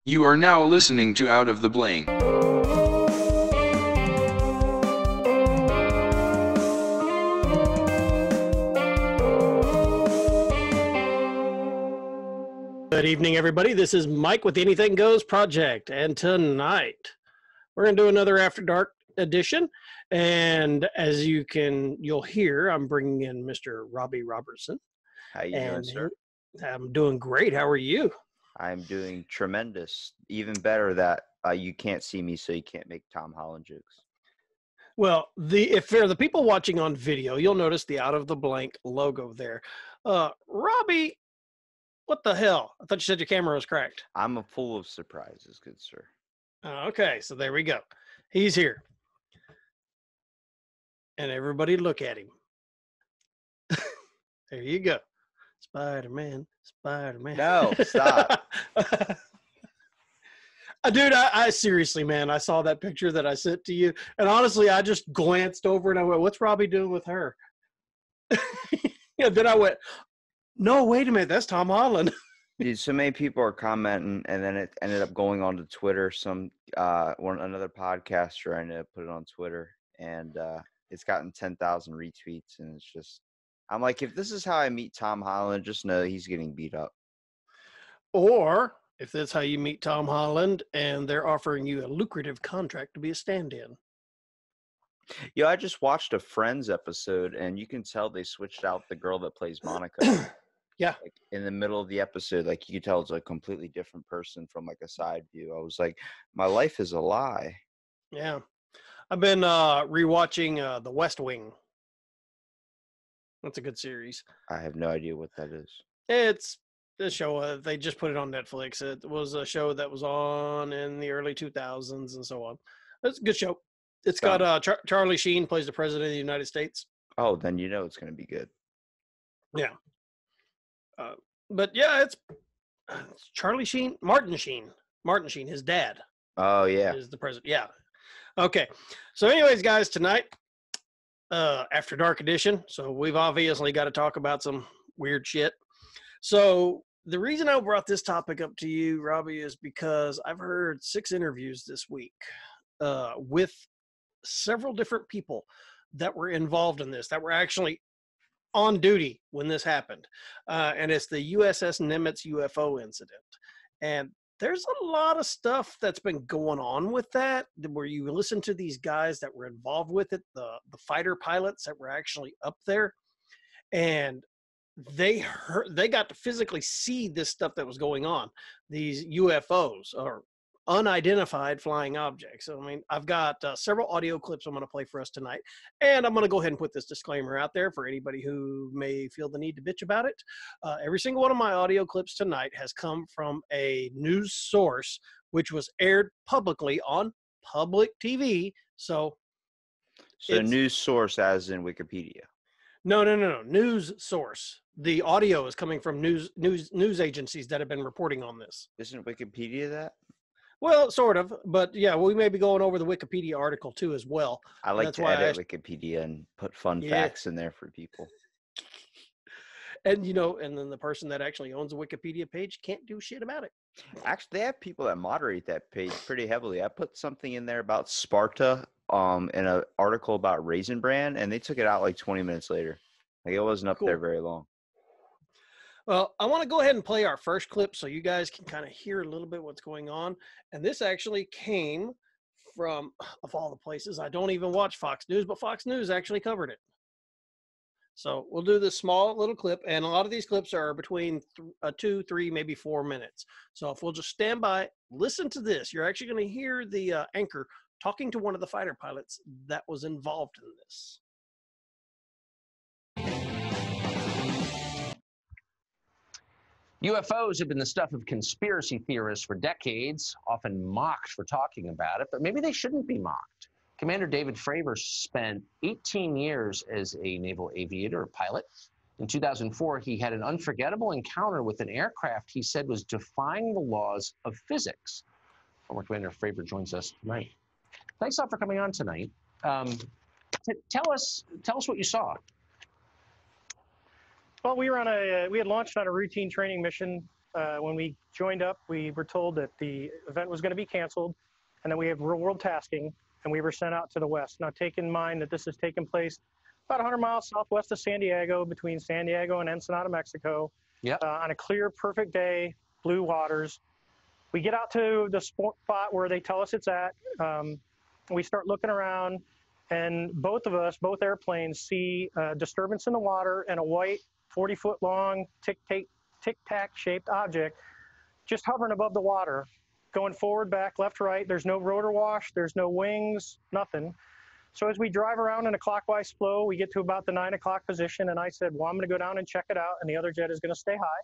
You are now listening to Out of the Blank. Good evening, everybody. This is Mike with the Anything Goes Project, and tonight we're going to do another After Dark edition. And as you'll hear, I'm bringing in Mr. Robbie Robertson. How you doing, sir? I'm doing great. How are you? I'm doing tremendous. Even better that you can't see me, so you can't make Tom Holland jokes. Well, if for the people watching on video, you'll notice the Out of the Blank logo there. Robbie, what the hell? I thought you said your camera was cracked. I'm full of surprises, good sir. Okay, so there we go. He's here. And everybody look at him. There you go. Spider-Man, Spider-Man. No, stop. Dude, I seriously, man, I saw that picture that I sent to you. And honestly, I just glanced over and I went, what's Robbie doing with her? Then I went, no, wait a minute, that's Tom Holland. Dude, so many people are commenting, and then it ended up going on to Twitter. Another podcaster ended up put it on Twitter, and it's gotten 10,000 retweets, and it's just, I'm like, if this is how I meet Tom Holland, just know he's getting beat up. Or if that's how you meet Tom Holland, and they're offering you a lucrative contract to be a stand-in. Yeah, I just watched a Friends episode, and you can tell they switched out the girl that plays Monica. Yeah. Like in the middle of the episode, like you could tell it's a completely different person from like a side view. I was like, my life is a lie. Yeah. I've been rewatching The West Wing. That's a good series. I have no idea what that is. It's a show. They just put it on Netflix. It was a show that was on in the early 2000s and so on. It's a good show. It's got Charlie Sheen plays the president of the United States. Oh, then you know it's going to be good. Yeah. But yeah, it's Charlie Sheen, Martin Sheen, his dad. Oh yeah, is the president. Yeah. Okay. So, anyways, guys, tonight, After Dark edition. So we've obviously got to talk about some weird shit. So the reason I brought this topic up to you, Robbie, is because I've heard 6 interviews this week with several different people that were involved in this, that were actually on duty when this happened. And it's the U.S.S. Nimitz UFO incident. And there's a lot of stuff that's been going on with that, where you listen to these guys that were involved with it, the fighter pilots that were actually up there, and they got to physically see this stuff that was going on, these UFOs or unidentified flying objects. So, I mean, I've got several audio clips I'm going to play for us tonight, and I'm going to go ahead and put this disclaimer out there for anybody who may feel the need to bitch about it. Every single one of my audio clips tonight has come from a news source, which was aired publicly on public TV. So news source as in Wikipedia. No. News source. The audio is coming from news agencies that have been reporting on this. Isn't Wikipedia that? Well, sort of, but yeah, we may be going over the Wikipedia article too as well. I like to edit Wikipedia and put fun facts in there for people. And and then the person that actually owns the Wikipedia page can't do shit about it. Actually, they have people that moderate that page pretty heavily. I put something in there about Sparta in an article about Raisin Bran, and they took it out like 20 minutes later. Like it wasn't up there very long. Well, I want to go ahead and play our first clip so you guys can kind of hear a little bit what's going on. And this actually came from, of all the places, I don't even watch Fox News, but Fox News actually covered it. So we'll do this small little clip, and a lot of these clips are between 2, 3, maybe 4 minutes. So if we'll just stand by, listen to this, you're actually going to hear the anchor talking to one of the fighter pilots that was involved in this. UFOs have been the stuff of conspiracy theorists for decades, often mocked for talking about it, but maybe they shouldn't be mocked. Commander David Fravor spent 18 years as a naval aviator or pilot. In 2004, he had an unforgettable encounter with an aircraft he said was defying the laws of physics. Former Commander Fravor joins us tonight. Thanks a lot for coming on tonight. Tell us what you saw. Well, we had launched on a routine training mission when we joined up, we were told that the event was going to be canceled, and then we have real-world tasking, and we were sent out to the west. Now, take in mind that this has taken place about 100 miles southwest of San Diego, between San Diego and Ensenada, Mexico, on a clear, perfect day, blue waters. We get out to the spot where they tell us it's at. We start looking around, and both airplanes see a disturbance in the water and a white 40-foot long tic-tac shaped object just hovering above the water, going forward, back, left, right. There's no rotor wash, there's no wings, nothing. So as we drive around in a clockwise flow, we get to about the 9 o'clock position, and I said, well, I'm going to go down and check it out, and the other jet is going to stay high.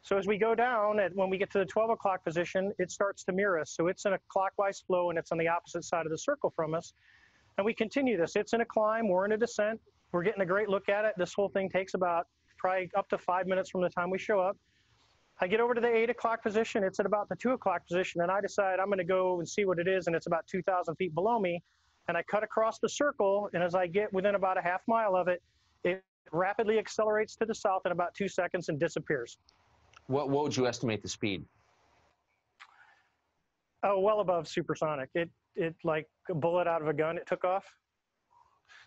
So as we go down, when we get to the 12 o'clock position, it starts to mirror us. So it's in a clockwise flow, and it's on the opposite side of the circle from us. And we continue this. It's in a climb. We're in a descent. We're getting a great look at it. This whole thing takes about probably up to 5 minutes from the time we show up. I get over to the 8 o'clock position. It's at about the 2 o'clock position, and I decide I'm going to go and see what it is, and it's about 2,000 feet below me. And I cut across the circle, and as I get within about a half mile of it, it rapidly accelerates to the south in about 2 seconds and disappears. What would you estimate the speed? Oh, well above supersonic. It like a bullet out of a gun, it took off.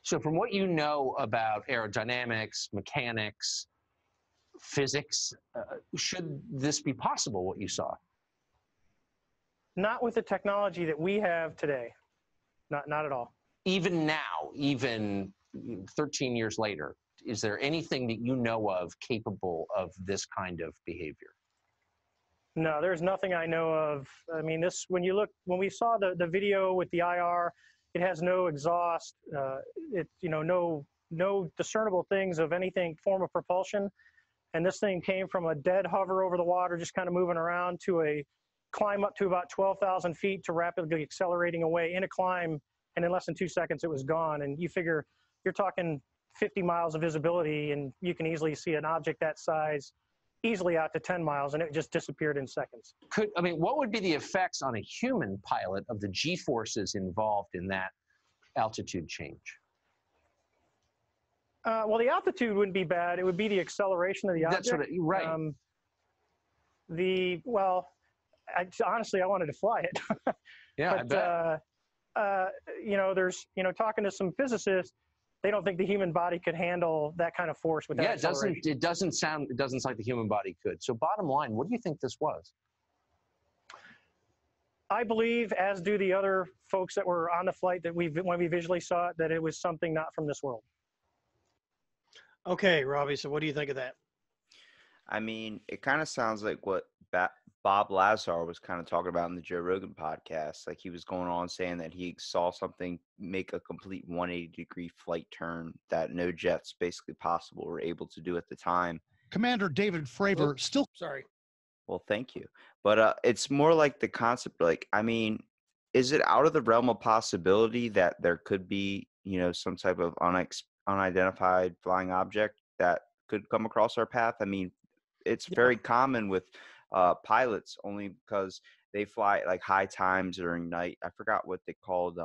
So from what you know about aerodynamics, mechanics, physics, should this be possible, what you saw? Not with the technology that we have today. Not at all. Even now, even 13 years later, is there anything that you know of capable of this kind of behavior? No, there's nothing I know of. I mean, when we saw the video with the IR, it has no exhaust, no discernible things of anything form of propulsion. And this thing came from a dead hover over the water, just kind of moving around, to a climb up to about 12,000 feet, to rapidly accelerating away in a climb. And in less than 2 seconds, it was gone. And you figure you're talking 50 miles of visibility, and you can easily see an object that size easily out to 10 miles, and it just disappeared in seconds. What would be the effects on a human pilot of the G-forces involved in that altitude change? Well, the altitude wouldn't be bad. It would be the acceleration of the object. That's right. Honestly, I wanted to fly it. Yeah, but, I bet. Talking to some physicists, they don't think the human body could handle that kind of force with that acceleration. It doesn't sound like the human body could. So bottom line, what do you think this was? I believe, as do the other folks that were on the flight, that when we visually saw it, that it was something not from this world. Okay, Robbie, so what do you think of that? I mean, it kind of sounds like what Bob Lazar was kind of talking about in the Joe Rogan podcast. Like, he was going on saying that he saw something make a complete 180-degree flight turn that no jets basically possible were able to do at the time. Commander David Fravor still... Sorry. Well, thank you. But it's more like the concept, like, I mean, is it out of the realm of possibility that there could be, some type of unidentified flying object that could come across our path? I mean, it's very common with pilots, only because they fly at like high times during night. I forgot what they called.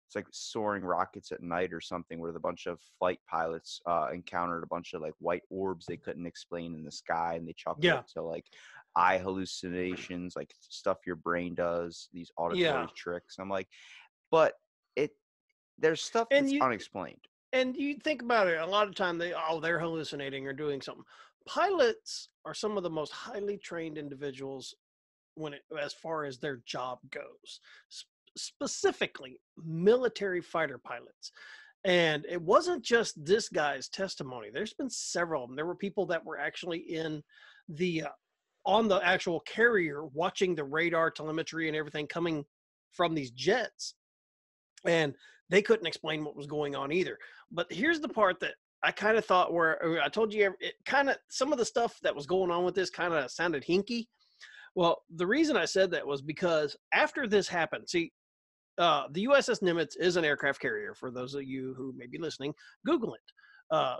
It's like soaring rockets at night or something, where the bunch of flight pilots encountered a bunch of like white orbs they couldn't explain in the sky, and they chalked it up to like eye hallucinations, like stuff your brain does, these auditory tricks. I'm like, but there's stuff that's unexplained. And you think about it, a lot of time they're hallucinating or doing something. Pilots are some of the most highly trained individuals as far as their job goes, specifically military fighter pilots. And it wasn't just this guy's testimony. There's been several of them. There were people that were actually on the actual carrier watching the radar telemetry and everything coming from these jets. And they couldn't explain what was going on either. But here's the part that I kind of thought, where I told you, some of the stuff that was going on with this kind of sounded hinky. Well, the reason I said that was because after this happened, see, the U.S.S. Nimitz is an aircraft carrier. For those of you who may be listening, Google it.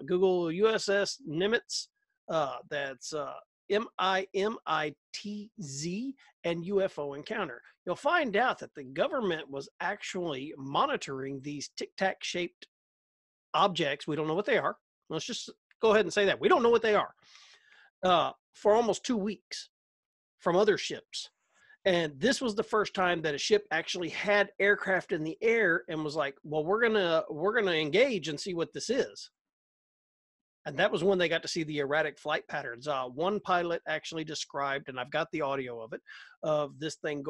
Google U.S.S. Nimitz. That's MIMITZ and UFO encounter. You'll find out that the government was actually monitoring these tic-tac shaped objects. We don't know what they are. Let's just go ahead and say that. We don't know what they are. for almost 2 weeks from other ships. And this was the first time that a ship actually had aircraft in the air and was like, well, we're gonna engage and see what this is. And that was when they got to see the erratic flight patterns. One pilot actually described, and I've got the audio of it, of this thing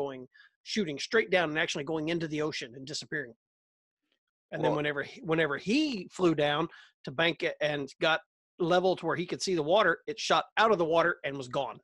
shooting straight down and actually going into the ocean and disappearing. And then whenever he flew down to bank it and got level to where he could see the water, it shot out of the water and was gone.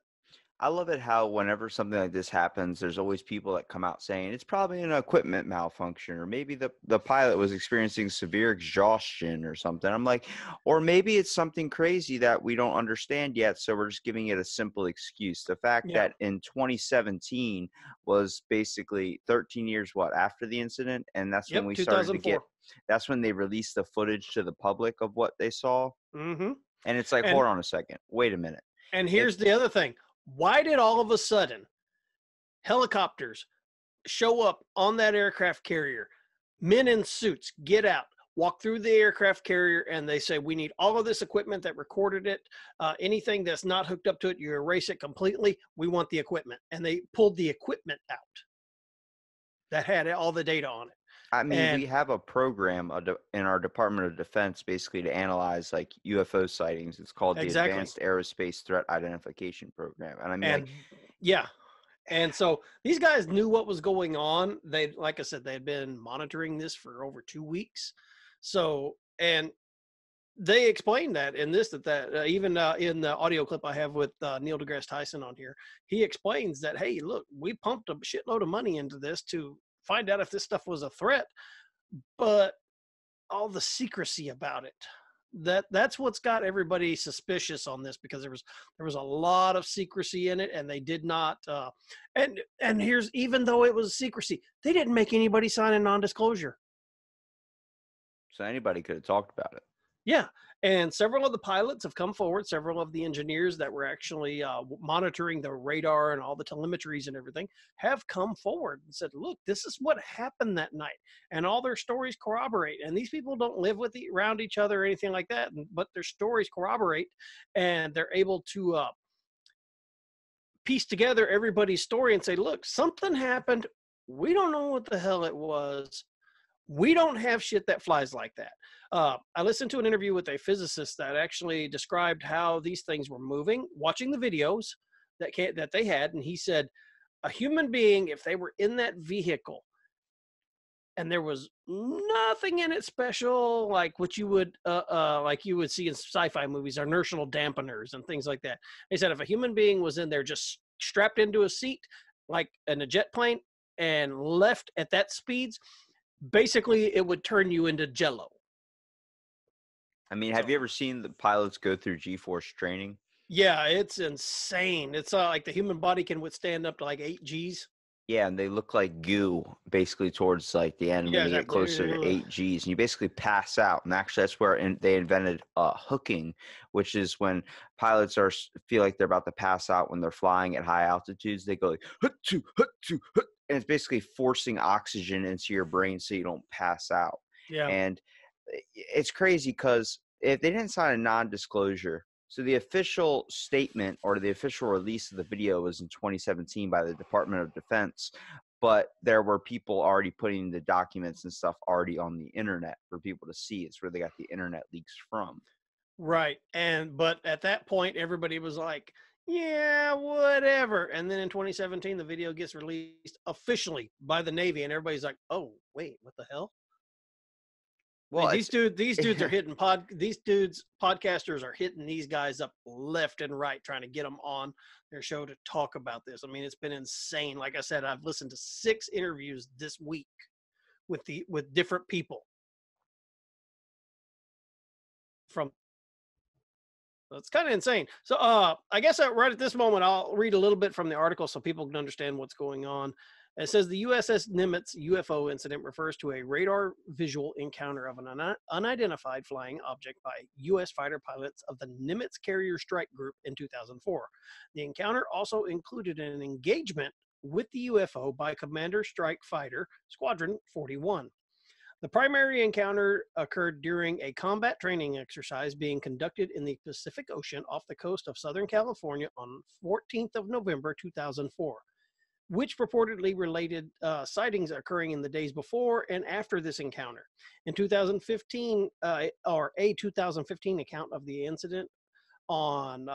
I love it how whenever something like this happens, there's always people that come out saying it's probably an equipment malfunction, or maybe the pilot was experiencing severe exhaustion or something. I'm like, or maybe it's something crazy that we don't understand yet, so we're just giving it a simple excuse. The fact that in 2017 was basically 13 years after the incident, and that's when we started to get. That's when they released the footage to the public of what they saw. Mm-hmm. And it's like, hold on a second, wait a minute. And here's the other thing. Why did all of a sudden helicopters show up on that aircraft carrier? Men in suits get out, walk through the aircraft carrier, and they say, we need all of this equipment that recorded it. Anything that's not hooked up to it, you erase it completely. We want the equipment. And they pulled the equipment out that had all the data on it. I mean, we have a program in our Department of Defense basically to analyze like UFO sightings. It's called the Advanced Aerospace Threat Identification Program. And I mean, and so these guys knew what was going on. They, like I said, they had been monitoring this for over 2 weeks. So, and they explained that in this, even in the audio clip I have with Neil deGrasse Tyson on here, he explains that, hey, look, we pumped a shitload of money into this to find out if this stuff was a threat, but all the secrecy about it, that's what's got everybody suspicious on this, because there was a lot of secrecy in it, and they did not and here's, even though it was secrecy, they didn't make anybody sign a non-disclosure, so anybody could have talked about it. Yeah. And several of the pilots have come forward, several of the engineers that were actually monitoring the radar and all the telemetries and everything have come forward and said, look, this is what happened that night. And all their stories corroborate. And these people don't live around each other or anything like that, but their stories corroborate, and they're able to piece together everybody's story and say, look, something happened. We don't know what the hell it was. We don't have shit that flies like that. I listened to an interview with a physicist that actually described how these things were moving, watching the videos that they had. And he said, a human being, if they were in that vehicle and there was nothing in it special, like what you would see in sci-fi movies, inertial dampeners and things like that. He said, if a human being was in there just strapped into a seat, like in a jet plane, and left at that speeds, basically it would turn you into jello. I mean, have you ever seen the pilots go through G-force training? Yeah, it's insane. It's like the human body can withstand up to like 8 Gs. Yeah, and they look like goo basically towards like the end when you get closer to 8 Gs, and you basically pass out. And actually, that's where they invented hooking, which is when pilots feel like they're about to pass out when they're flying at high altitudes. They go like hut-tu, hut-tu, hut, and it's basically forcing oxygen into your brain so you don't pass out. Yeah, and it's crazy because if they didn't sign a non-disclosure. So the official statement or the official release of the video was in 2017 by the Department of Defense, but there were people already putting the documents and stuff already on the internet for people to see. It's where they got the internet leaks from. Right. But at that point, everybody was like, yeah, whatever. And then in 2017, the video gets released officially by the Navy, and everybody's like, oh, wait, what the hell? Well, these dudes are hitting podcasters are hitting these guys up left and right, trying to get them on their show to talk about this. I mean, it's been insane. Like I said, I've listened to 6 interviews this week with different people. It's kind of insane. So I guess right at this moment, I'll read a little bit from the article so people can understand what's going on. It says the U.S.S. Nimitz UFO incident refers to a radar visual encounter of an unidentified flying object by U.S. fighter pilots of the Nimitz Carrier Strike Group in 2004. The encounter also included an engagement with the UFO by Commander Strike Fighter Squadron 41. The primary encounter occurred during a combat training exercise being conducted in the Pacific Ocean off the coast of Southern California on 14th of November 2004, which purportedly related sightings occurring in the days before and after this encounter. In 2015, or a 2015 account of the incident on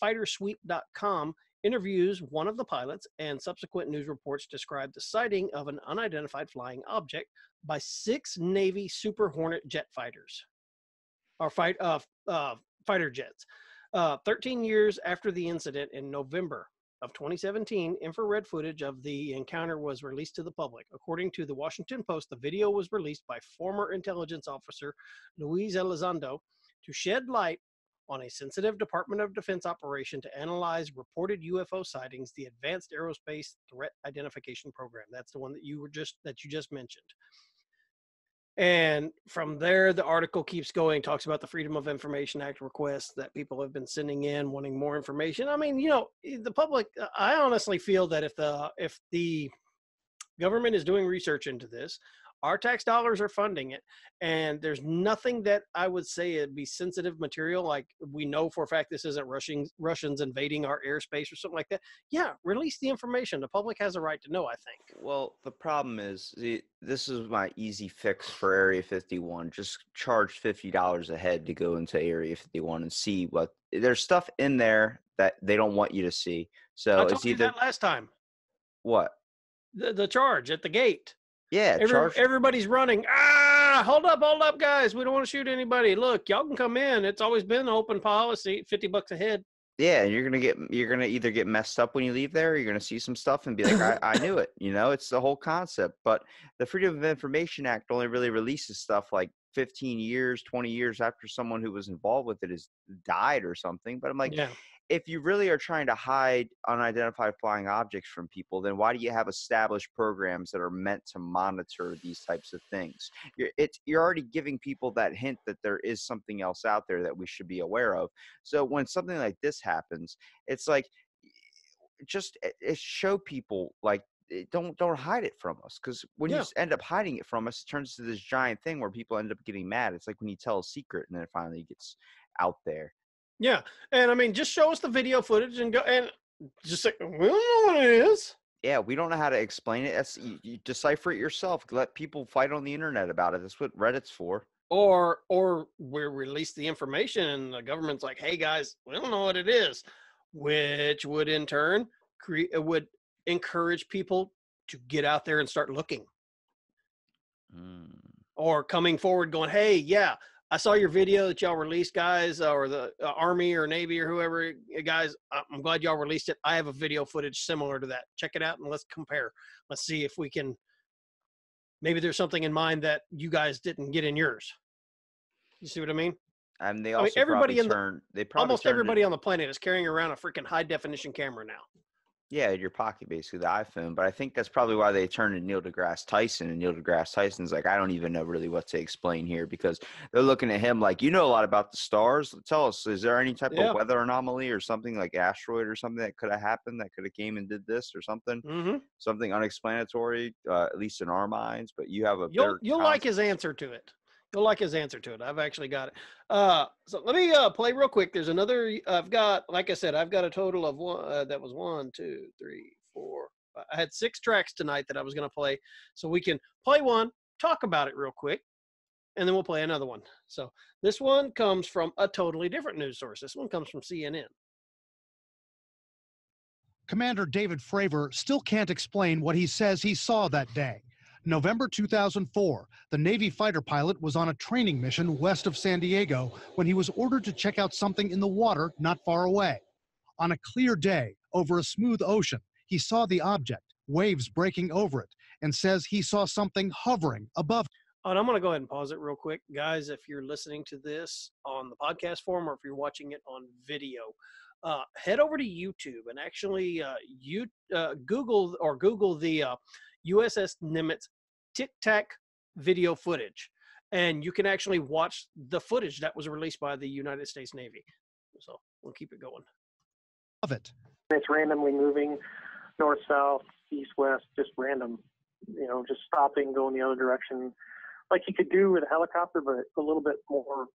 fightersweep.com interviews one of the pilots, and subsequent news reports described the sighting of an unidentified flying object by 6 Navy Super Hornet jet fighters, or fighter jets. 13 years after the incident in November of 2017, infrared footage of the encounter was released to the public. According to the Washington Post, the video was released by former intelligence officer Luis Elizondo to shed light on a sensitive Department of Defense operation to analyze reported UFO sightings, the Advanced Aerospace Threat Identification Program. That's the one that you just mentioned. And from there, the article keeps going, talks about the Freedom of Information Act requests that people have been sending in, wanting more information. I mean, the public, I honestly feel that if the government is doing research into this, our tax dollars are funding it, and there's nothing that I would say it'd be sensitive material. Like, we know for a fact this isn't Russians invading our airspace or something like that. Yeah, release the information. The public has a right to know, I think. Well, the problem is, this is my easy fix for Area 51. Just charge $50 a head to go into Area 51 and see what there's stuff in there that they don't want you to see. So I told it's you either that last time. what? The charge at the gate. Yeah, Everybody's running. Hold up, guys. We don't want to shoot anybody. Look, y'all can come in. It's always been open policy, $50 a head. Yeah, you're gonna either get messed up when you leave there, or you're gonna see some stuff and be like, I knew it. It's the whole concept. But the Freedom of Information Act only really releases stuff like 15 years, 20 years after someone who was involved with it has died or something. But I'm like, Yeah. if you really are trying to hide unidentified flying objects from people, then why do you have established programs that are meant to monitor these types of things? You're already giving people that hint that there is something else out there that we should be aware of. So when something like this happens, it's like, just show people, like, don't hide it from us, because when you end up hiding it from us, it turns into this giant thing where people end up getting mad. It's like when you tell a secret and then it finally gets out there. Yeah, and I mean, just show us the video footage and go, and just say, we don't know what it is. Yeah, we don't know how to explain it. You decipher it yourself. Let people fight on the internet about it. That's what Reddit's for. Or we release the information and the government's like, hey guys, we don't know what it is, which would in turn would encourage people to get out there and start looking. Or coming forward going, hey, yeah, I saw your video that y'all released, guys, or the Army or Navy or whoever, guys. I'm glad y'all released it. I have a video footage similar to that. Check it out and let's compare. Let's see if we can. Maybe there's something in mind that you guys didn't get in yours. You see what I mean? And they also almost everybody on the planet is carrying around a freaking high definition camera now. Yeah, in your pocket, basically, the iPhone. But I think that's probably why they turned to Neil deGrasse Tyson. And Neil deGrasse Tyson's like, I don't even know really what to explain here, because they're looking at him like, you know a lot about the stars. Tell us, is there any type of weather anomaly or something, like asteroid or something that could have happened, that could have came and did this or something? Something unexplanatory, at least in our minds. But you have a you'll like his answer to it. You'll like his answer to it. I've actually got it. So let me play real quick. There's another. Like I said, I've got a total of one. That was 1, 2, 3, 4. I had 6 tracks tonight that I was going to play. So we can play one, talk about it real quick, and then we'll play another one. So this one comes from a totally different news source. This one comes from CNN. Commander David Fravor still can't explain what he says he saw that day. November 2004, the Navy fighter pilot was on a training mission west of San Diego when he was ordered to check out something in the water not far away. On a clear day, over a smooth ocean, he saw the object, waves breaking over it, and says he saw something hovering above. And I'm going to go ahead and pause it real quick. Guys, if you're listening to this on the podcast form or if you're watching it on video, head over to YouTube and actually Google the U.S.S. Nimitz Tic Tac video footage, and you can actually watch the footage that was released by the United States Navy. So we'll keep it going. Of it. It's randomly moving north, south, east, west, just random, just stopping, going the other direction, like you could do with a helicopter, but a little bit more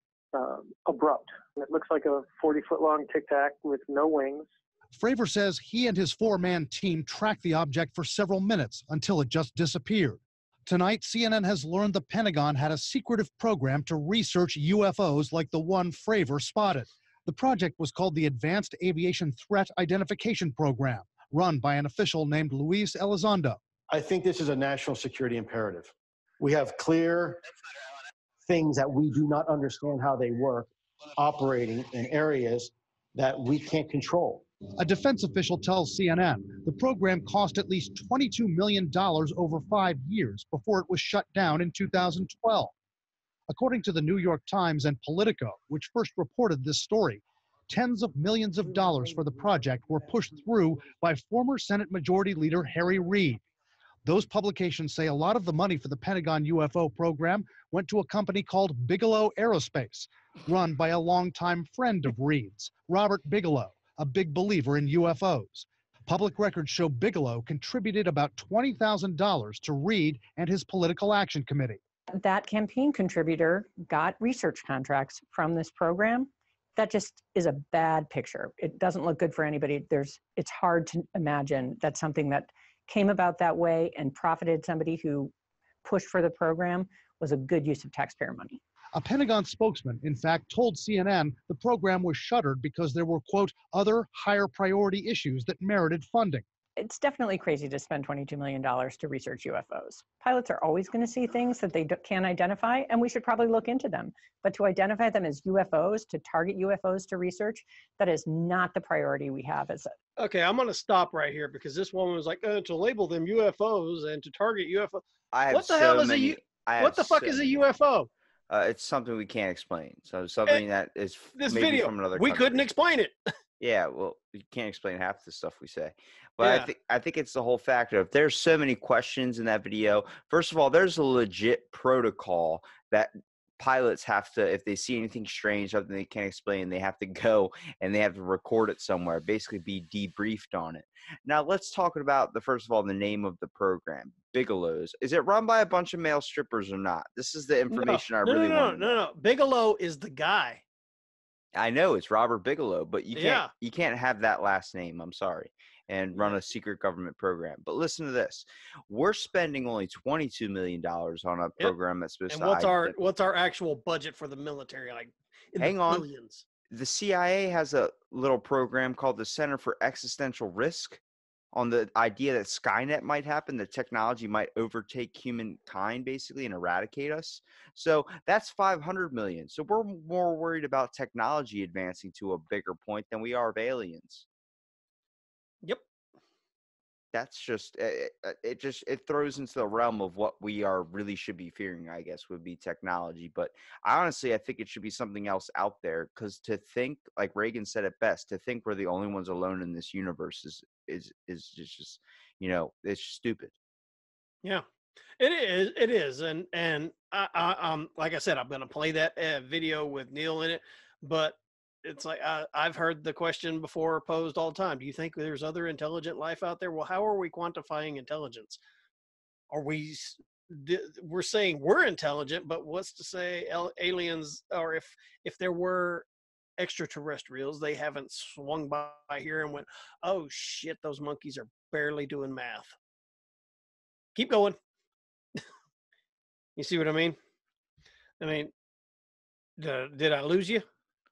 abrupt. It looks like a 40-foot long Tic Tac with no wings. Fravor says he and his four-man team tracked the object for several minutes until it just disappeared. Tonight, CNN has learned the Pentagon had a secretive program to research UFOs like the one Fravor spotted. The project was called the Advanced Aviation Threat Identification Program, run by an official named Luis Elizondo. I think this is a national security imperative. We have clear things that we do not understand how they work, operating in areas that we can't control. A defense official tells CNN the program cost at least $22 million over 5 years before it was shut down in 2012. According to the New York Times and Politico, which first reported this story, tens of millions of dollars for the project were pushed through by former Senate Majority Leader Harry Reid. Those publications say a lot of the money for the Pentagon UFO program went to a company called Bigelow Aerospace, run by a longtime friend of Reid's, Robert Bigelow, a big believer in UFOs. Public records show Bigelow contributed about $20,000 to Reid and his political action committee. That campaign contributor got research contracts from this program. That just is a bad picture. It doesn't look good for anybody. It's hard to imagine that something that came about that way and profited somebody who pushed for the program was a good use of taxpayer money. A Pentagon spokesman, in fact, told CNN the program was shuttered because there were, quote, other higher priority issues that merited funding. It's definitely crazy to spend $22 million to research UFOs. Pilots are always going to see things that they can't identify, and we should probably look into them. But to identify them as UFOs, to target UFOs to research, that is not the priority we have as a... Okay, I'm going to stop right here because this woman was like, to label them UFOs and to target UFO. What the hell is what the fuck is a UFO? It's something we can't explain. So something that is this maybe video, from another we country. couldn't explain it. Yeah, well, you can't explain half the stuff we say. But yeah. I think it's the whole factor of there's so many questions in that video. First of all, there's a legit protocol that pilots have to, if they see anything strange, something they can't explain, they have to go and they have to record it somewhere, basically be debriefed on it. Now, let's talk about first of all, the name of the program, Bigelow's. Is it run by a bunch of male strippers or not? This is the information I really want to know. No. Bigelow is the guy. I know it's Robert Bigelow, but you can't have that last name. I'm sorry. And run a secret government program. But listen to this. We're spending only $22 million on a program that's supposed to... And what's our actual budget for the military? Like, hang on. Billions. The CIA has a little program called the Center for Existential Risk on the idea that Skynet might happen, that technology might overtake humankind basically and eradicate us. So that's $500 million. So we're more worried about technology advancing to a bigger point than we are of aliens. Yep. That's just it throws into the realm of what we really should be fearing, I guess, would be technology. But I think it should be something else out there, because to think, like Reagan said it best, to think we're the only ones alone in this universe is just it's stupid. Yeah, it is, and I like I said, I'm gonna play that video with Neil in it, but it's like I've heard the question before posed all the time. Do you think there's other intelligent life out there? Well, how are we quantifying intelligence? We're saying we're intelligent, but what's to say aliens, or if there were extraterrestrials, they haven't swung by here and went, oh shit, those monkeys are barely doing math. Keep going. You see what I mean? Did I lose you?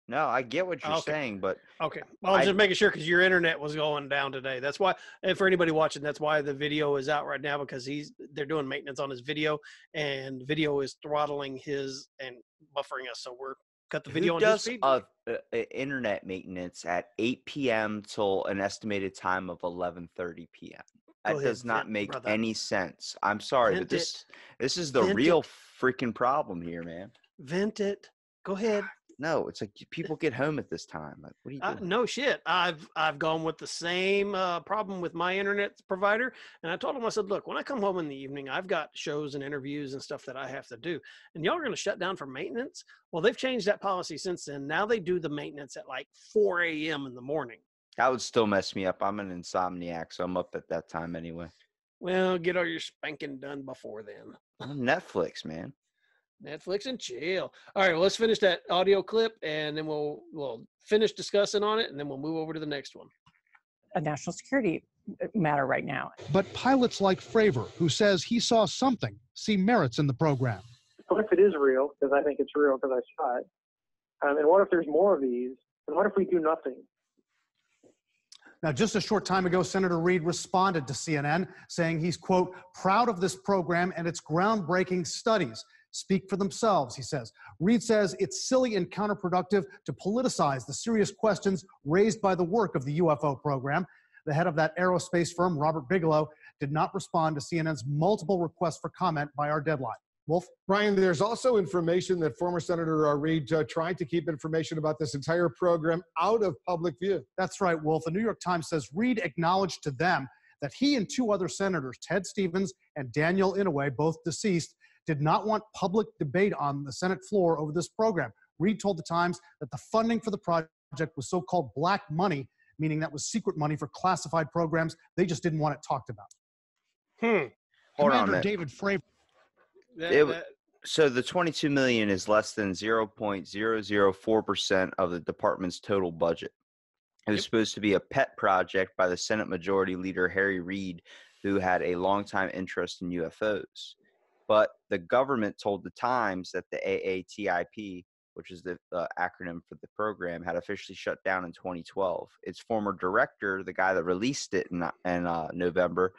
No, I get what you're saying, but... Okay. Well, I'm just making sure, because your internet was going down today. That's why, and for anybody watching, that's why the video is out right now, because they're doing maintenance on his video, and video is throttling his and buffering us, so we're cut the video on his feed. Who does internet maintenance at 8 p.m. till an estimated time of 11:30 p.m.? That does not make any sense. I'm sorry, but this is the real freaking problem here, man. Vent it. Go ahead. No, it's like people get home at this time. Like, what are you doing? No shit. I've gone with the same problem with my internet provider, and I told them, I said, look, when I come home in the evening, I've got shows and interviews and stuff that I have to do, and y'all are going to shut down for maintenance? Well, they've changed that policy since then. Now they do the maintenance at like 4 a.m. in the morning. That would still mess me up. I'm an insomniac, so I'm up at that time anyway. Well, get all your spanking done before then. On Netflix, man. Netflix and chill. All right, well, let's finish that audio clip, and then we'll finish discussing on it, and then we'll move over to the next one. A national security matter right now. But pilots like Fravor, who says he saw something, see merits in the program. What if it is real? Because I think it's real because I saw it. And what if there's more of these? And what if we do nothing? Now, just a short time ago, Senator Reid responded to CNN saying he's, quote, proud of this program and its groundbreaking studies. Speak for themselves, he says. Reid says it's silly and counterproductive to politicize the serious questions raised by the work of the UFO program. The head of that aerospace firm, Robert Bigelow, did not respond to CNN's multiple requests for comment by our deadline. Wolf? Brian, there's also information that former Senator Reid tried to keep information about this entire program out of public view. That's right, Wolf. The New York Times says Reid acknowledged to them that he and two other senators, Ted Stevens and Daniel Inouye, both deceased, did not want public debate on the Senate floor over this program. Reid told the Times that the funding for the project was so-called black money, meaning that was secret money for classified programs. They just didn't want it talked about. Hold on a Commander minute. David Fravor. So the $22 million is less than 0.004% of the department's total budget. It was supposed to be a pet project by the Senate Majority Leader Harry Reid, who had a longtime interest in UFOs. But the government told the Times that the AATIP, which is the acronym for the program, had officially shut down in 2012. Its former director, the guy that released it in November,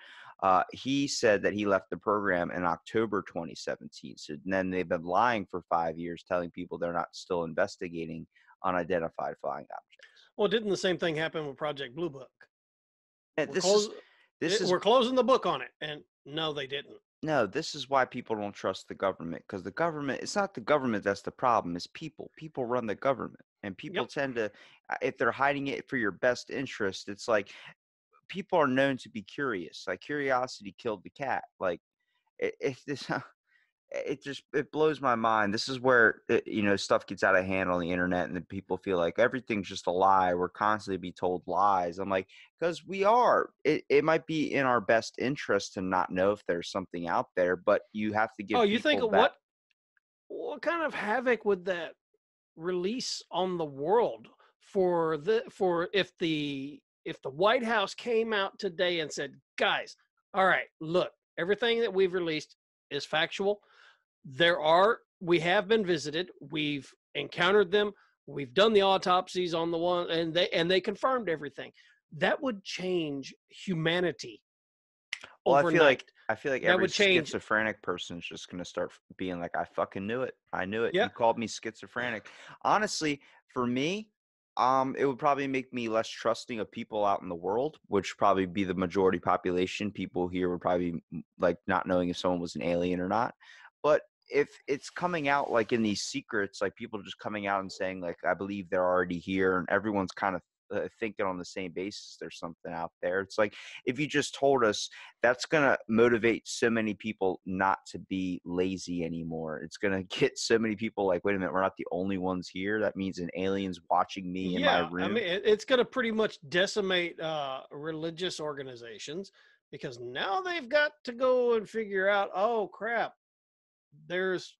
he said that he left the program in October 2017. So then they've been lying for 5 years, telling people they're not still investigating unidentified flying objects. Well, didn't the same thing happen with Project Blue Book? We're closing the book on it, and no, they didn't. No, this is why people don't trust the government, because the government, it's not the government that's the problem, it's people. People run the government, and people tend to, if they're hiding it for your best interest, it's like people are known to be curious. Like curiosity killed the cat. Like it blows my mind. This is where stuff gets out of hand on the internet, and then people feel like everything's just a lie. We're constantly be told lies. I'm like, because we are. It might be in our best interest to not know if there's something out there, but you have to give. Oh, you think what kind of havoc would that release on the world if the White House came out today and said, guys, all right, look, everything that we've released is factual. We have been visited. We've encountered them. We've done the autopsies on the one, and they confirmed everything. That would change humanity. Well, overnight. I feel like every schizophrenic person is just going to start being like, I fucking knew it. I knew it. Yeah. You called me schizophrenic. Honestly, for me, it would probably make me less trusting of people out in the world, which probably be the majority population. People here would probably like not knowing if someone was an alien or not. But if it's coming out like in these secrets, like people just coming out and saying like, I believe they're already here, and everyone's kind of thinking on the same basis there's something out there. It's like if you just told us, that's going to motivate so many people not to be lazy anymore. It's going to get so many people like, wait a minute, we're not the only ones here. That means an alien's watching me in my room. I mean, it's going to pretty much decimate religious organizations, because now they've got to go and figure out, oh crap, there's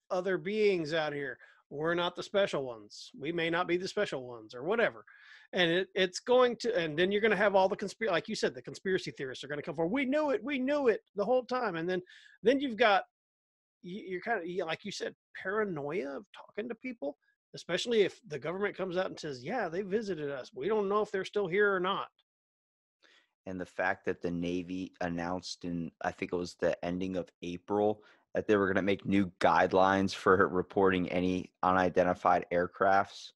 other beings out here. We're not the special ones. We may not be the special ones or whatever. And it's going to, and then you're going to have all the like you said, the conspiracy theorists are going to come forward. We knew it the whole time. And then you've got, you're kind of, like you said, paranoia of talking to people, especially if the government comes out and says, yeah, they visited us. We don't know if they're still here or not. And the fact that the Navy announced in, I think it was the ending of April, that they were going to make new guidelines for reporting any unidentified aircrafts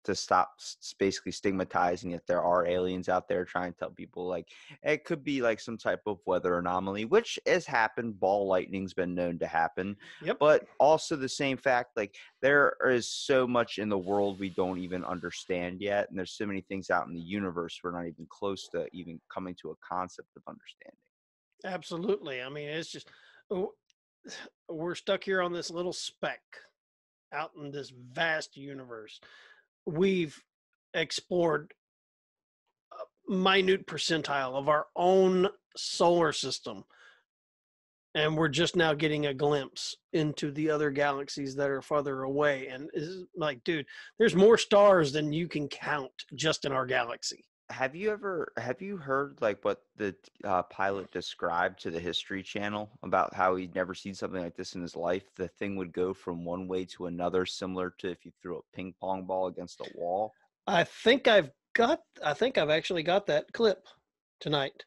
to stop basically stigmatizing that there are aliens out there, trying to tell people like it could be like some type of weather anomaly, which has happened. Ball lightning's been known to happen. Yep. But also the same fact, like there is so much in the world we don't even understand yet. And there's so many things out in the universe we're not even close to even coming to a concept of understanding. Absolutely. I mean, it's just, we're stuck here on this little speck out in this vast universe. We've explored a minute percentile of our own solar system. and we're just now getting a glimpse into the other galaxies that are farther away. And is like, dude, there's more stars than you can count just in our galaxy. Have you heard like what the pilot described to the History Channel about how he'd never seen something like this in his life? The thing would go from one way to another, similar to if you threw a ping pong ball against a wall. I think I've actually got that clip tonight.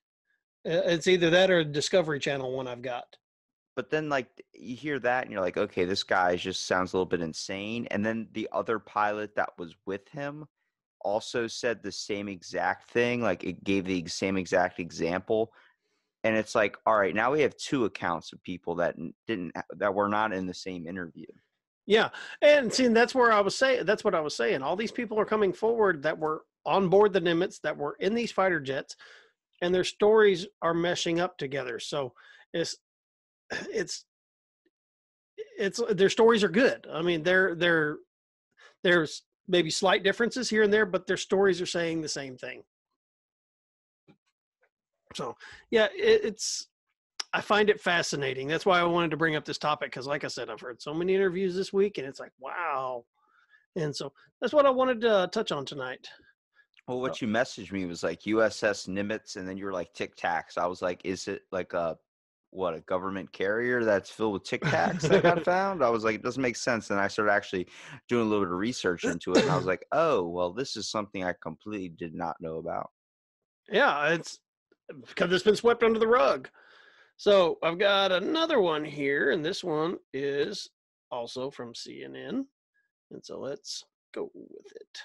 It's either that or Discovery Channel one I've got. But then, like, you hear that and you're like, okay, this guy just sounds a little bit insane. And then the other pilot that was with him also said the same exact thing. Like, it gave the same exact example. And it's like, all right, now we have two accounts of people that were not in the same interview. Yeah. And see, that's what I was saying. All these people are coming forward that were on board the Nimitz, that were in these fighter jets, and their stories are meshing up together. So it's their stories are good. I mean, there's maybe slight differences here and there, but their stories are saying the same thing. So yeah, I find it fascinating. That's why I wanted to bring up this topic, because like I said, I've heard so many interviews this week, and it's like, wow. And so that's what I wanted to touch on tonight. Well, what you messaged me was like U.S.S. Nimitz, and then you were like Tic Tacs. I was like, is it like a government carrier that's filled with Tic Tacs that got found? I was like, it doesn't make sense. And I started actually doing a little bit of research into it, and I was like, oh, well, this is something I completely did not know about. Yeah, it's because it's been swept under the rug. So I've got another one here, and this one is also from CNN. And so let's go with it.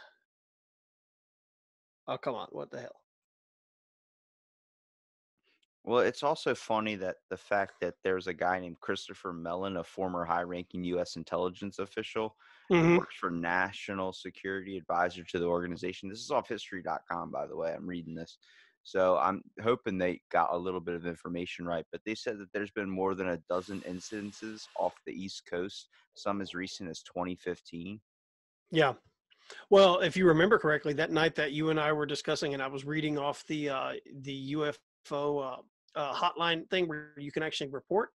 Oh, come on. What the hell? Well, it's also funny that the fact that there's a guy named Christopher Mellon, a former high-ranking U.S. intelligence official, who works for National Security Advisor to the organization. This is off history.com, by the way. I'm reading this. So I'm hoping they got a little bit of information right. But they said that there's been more than a dozen incidences off the East Coast, some as recent as 2015. Yeah. Well, if you remember correctly, that night that you and I were discussing, and I was reading off the UFO hotline thing where you can actually report,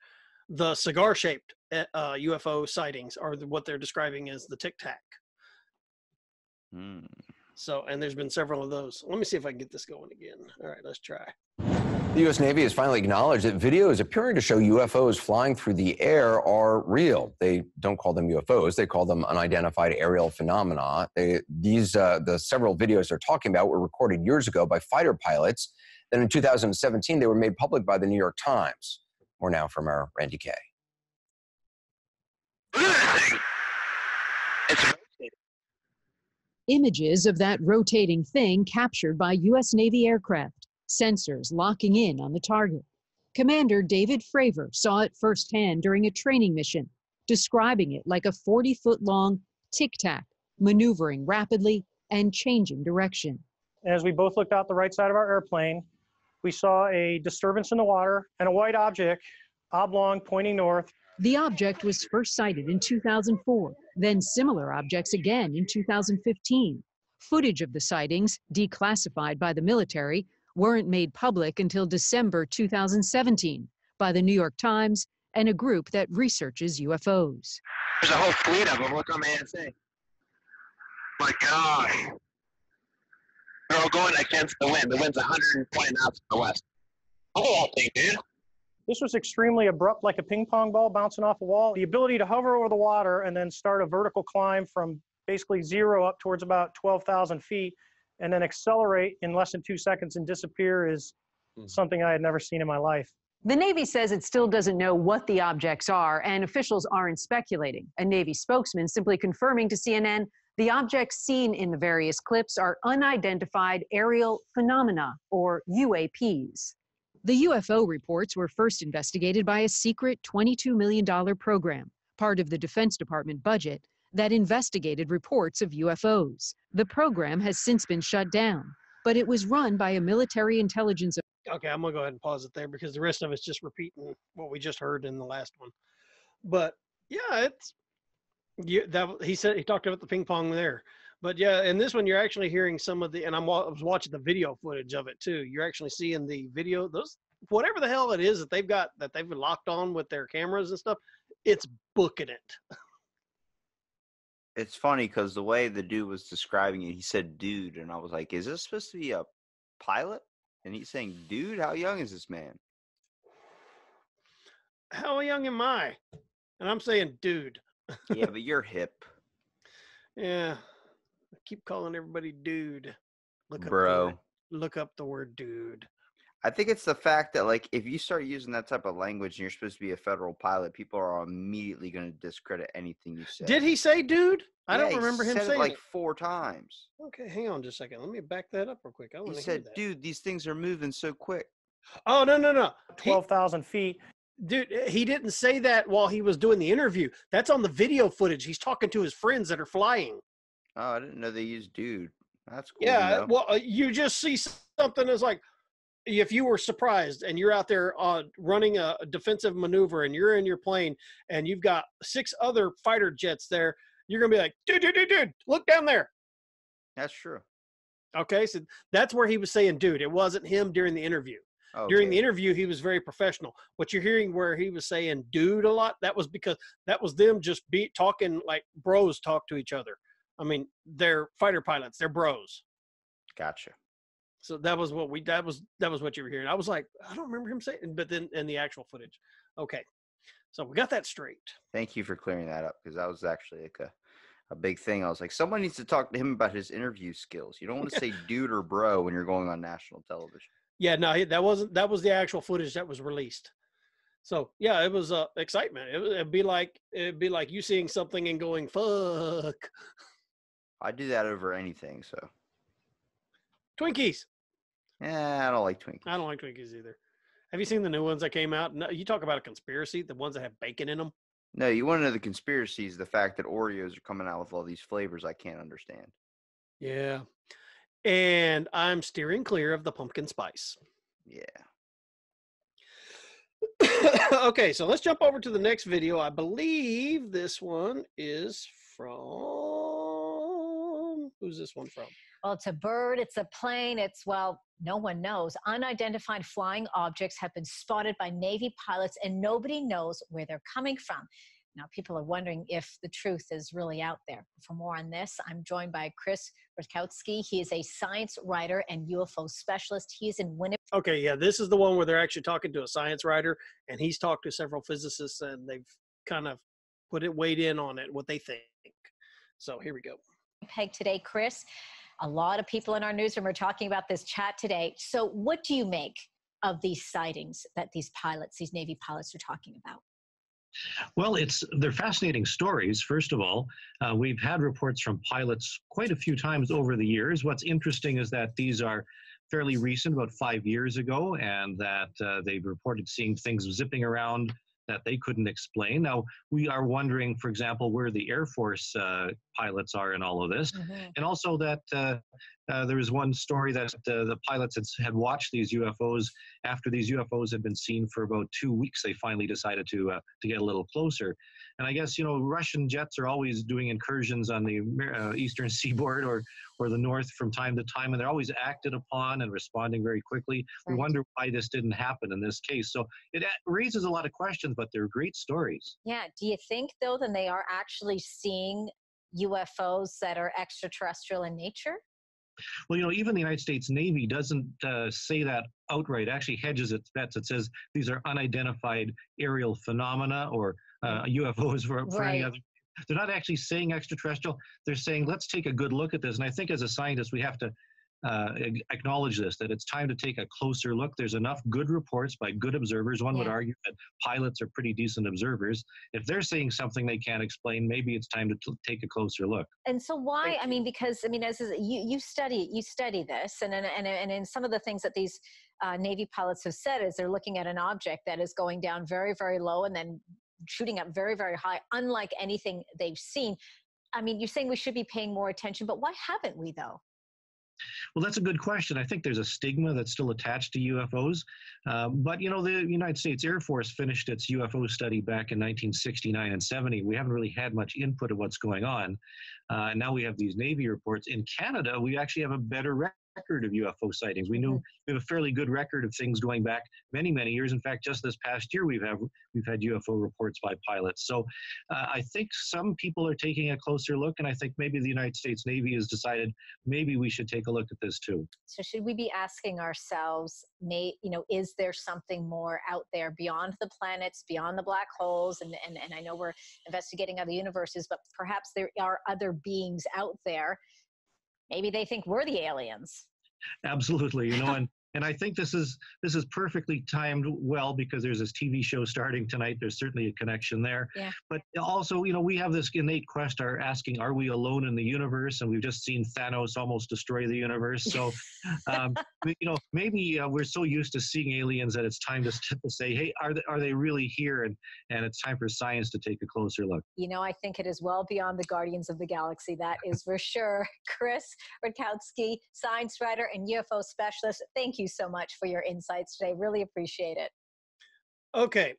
the cigar-shaped UFO sightings are what they're describing as the Tic Tac. So, and there's been several of those. Let me see if I can get this going again. All right, let's try. The U.S. Navy has finally acknowledged that videos appearing to show UFOs flying through the air are real. They don't call them UFOs. They call them unidentified aerial phenomena. The several videos they're talking about were recorded years ago by fighter pilots. Then in 2017, they were made public by the New York Times. More now from our Randy Kay. Images of that rotating thing captured by U.S. Navy aircraft, sensors locking in on the target. Commander David Fravor saw it firsthand during a training mission, describing it like a 40-foot-long tic-tac, maneuvering rapidly and changing direction. As we both looked out the right side of our airplane, we saw a disturbance in the water and a white object, oblong, pointing north. The object was first sighted in 2004, then similar objects again in 2015. Footage of the sightings, declassified by the military, weren't made public until December 2017 by the New York Times and a group that researches UFOs. There's a whole fleet of them. Look on my ASA. My gosh. They're all going against the wind. The wind's 120 knots to the west. Look at that thing, dude. This was extremely abrupt, like a ping pong ball bouncing off a wall. The ability to hover over the water and then start a vertical climb from basically zero up towards about 12,000 feet and then accelerate in less than 2 seconds and disappear is something I had never seen in my life. The Navy says it still doesn't know what the objects are, and officials aren't speculating. A Navy spokesman simply confirming to CNN the objects seen in the various clips are unidentified aerial phenomena, or UAPs. The UFO reports were first investigated by a secret $22 million program, part of the Defense Department budget, that investigated reports of UFOs. The program has since been shut down, but it was run by a military intelligence. Okay, I'm going to go ahead and pause it there because the rest of it's just repeating what we just heard in the last one. But yeah, he talked about the ping pong there. But yeah, in this one, you're actually hearing some of the, and I was watching the video footage of it too. You're actually seeing the video. whatever the hell it is that they've got, that they've locked on with their cameras and stuff, it's booking it. It's funny because the way the dude was describing it, he said dude, and I was like, is this supposed to be a pilot? And he's saying dude. How young is this man? How young am I? And I'm saying dude. Yeah, but you're hip. Yeah. I keep calling everybody dude. Bro. Look up the word dude. I think it's the fact that, like, if you start using that type of language and you're supposed to be a federal pilot, people are immediately going to discredit anything you say. Did he say dude? I Yeah, don't remember him said saying it like it. 4 times. Okay, hang on just a second. Let me back that up real quick. I want He to hear said, that. dude, these things are moving so quick. Oh, no. 12,000 feet. Dude, he didn't say that while he was doing the interview. That's on the video footage. He's talking to his friends that are flying. Oh, I didn't know they used dude. That's cool. Yeah, well, you just see something that's like, if you were surprised and you're out there running a defensive maneuver and you're in your plane and you've got 6 other fighter jets there, you're going to be like, dude, look down there. That's true. Okay, so that's where he was saying dude. It wasn't him during the interview. Okay. During the interview, he was very professional. What you're hearing where he was saying dude a lot, that was because that was them just talking like bros talk to each other. I mean, they're fighter pilots. They're bros. Gotcha. So that was what what you were hearing. I was like, I don't remember him saying, but then in the actual footage. Okay. So we got that straight. Thank you for clearing that up, because that was actually like a big thing. I was like, someone needs to talk to him about his interview skills. You don't want to say dude or bro when you're going on national television. Yeah, no, that was the actual footage that was released. So yeah, it was excitement. It'd be like you seeing something and going, fuck. I do that over anything, so. Twinkies. Yeah, I don't like Twinkies. I don't like Twinkies either. Have you seen the new ones that came out? No, you talk about a conspiracy, the ones that have bacon in them. No, you want to know the conspiracy is the fact that Oreos are coming out with all these flavors I can't understand. Yeah. And I'm steering clear of the pumpkin spice. Yeah. Okay, so let's jump over to the next video. I believe this one is from, who's this one from? Well, it's a bird, it's a plane, well, no one knows. Unidentified flying objects have been spotted by Navy pilots, and nobody knows where they're coming from. Now, people are wondering if the truth is really out there. For more on this, I'm joined by Chris Rutkowski. He is a science writer and UFO specialist. He's in Winnipeg. Okay, yeah, this is the one where they're actually talking to a science writer, and he's talked to several physicists, and they've kind of weighed in on it, what they think. So here we go. Winnipeg today, Chris. A lot of people in our newsroom are talking about this chat today. So what do you make of these sightings that these Navy pilots are talking about? Well, they're fascinating stories. First of all, we've had reports from pilots quite a few times over the years. What's interesting is that these are fairly recent, about 5 years ago, and that they've reported seeing things zipping around that they couldn't explain. Now, we are wondering, for example, where the Air Force pilots are in all of this. And also that there was one story that the pilots had watched these UFOs. After these UFOs had been seen for about 2 weeks, they finally decided to get a little closer. And I guess, Russian jets are always doing incursions on the eastern seaboard or the north from time to time, and they're always acted upon and responding very quickly. We wonder why this didn't happen in this case. So it raises a lot of questions, but they're great stories. Yeah. Do you think, though, that they are actually seeing UFOs that are extraterrestrial in nature? Well, even the United States Navy doesn't say that outright. It actually hedges its bets. It says these are unidentified aerial phenomena or UFOs for any other. They're not actually saying extraterrestrial. They're saying, let's take a good look at this. And I think as a scientist, we have to acknowledge this, that it's time to take a closer look. There's enough good reports by good observers. One would argue that pilots are pretty decent observers. If they're saying something they can't explain, maybe it's time to take a closer look. And so why? Because as you study this, and in some of the things that these Navy pilots have said is they're looking at an object that is going down very, very low and then shooting up very, very high, unlike anything they've seen. You're saying we should be paying more attention, but why haven't we, though? Well, that's a good question. I think there's a stigma that's still attached to UFOs. But, the United States Air Force finished its UFO study back in 1969 and 70. We haven't really had much input of what's going on. Now we have these Navy reports. In Canada, we actually have a better record. record of UFO sightings. We have a fairly good record of things going back many, many years. In fact, just this past year, we've had UFO reports by pilots. So I think some people are taking a closer look, and I think maybe the United States Navy has decided maybe we should take a look at this too. So should we be asking ourselves, is there something more out there beyond the planets, beyond the black holes? And I know we're investigating other universes, but perhaps there are other beings out there. Maybe they think we're the aliens. Absolutely, and I think this is perfectly timed well, because there's this TV show starting tonight. There's certainly a connection there. Yeah. But also, we have this innate quest asking, are we alone in the universe? And we've just seen Thanos almost destroy the universe. So, maybe we're so used to seeing aliens that it's time to say, hey, are they really here? And it's time for science to take a closer look. I think it is well beyond the Guardians of the Galaxy. That is for sure. Chris Rutkowski, science writer and UFO specialist. Thank you so much for your insights today. Really appreciate it. Okay.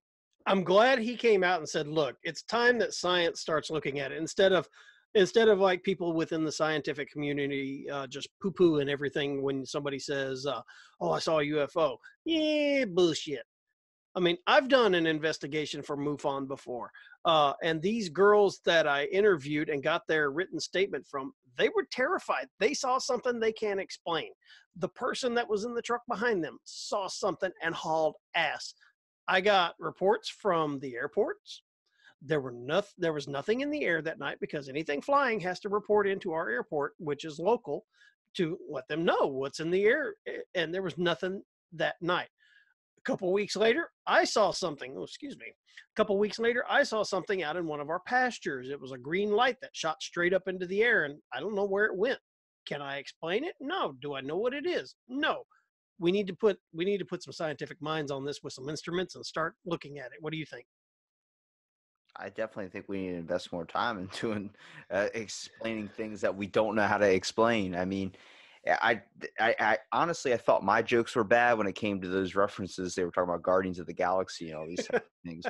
I'm glad he came out and said, look, it's time that science starts looking at it instead of like people within the scientific community just poo-poo and everything when somebody says, oh, I saw a UFO. Yeah, bullshit. I mean, I've done an investigation for MUFON before, and these girls that I interviewed and got their written statement from, they were terrified. They saw something they can't explain. The person that was in the truck behind them saw something and hauled ass. I got reports from the airports. There was nothing in the air that night because anything flying has to report into our airport, which is local, to let them know what's in the air. And there was nothing that night. A couple weeks later, I saw something. Oh, excuse me. A couple weeks later, I saw something out in one of our pastures. It was a green light that shot straight up into the air, and I don't know where it went. Can I explain it? No. Do I know what it is? No. We need to put some scientific minds on this with some instruments and start looking at it. What do you think? I definitely think we need to invest more time into explaining things that we don't know how to explain. I mean, I honestly, I thought my jokes were bad when it came to those references. They were talking about Guardians of the Galaxy and all these types of things.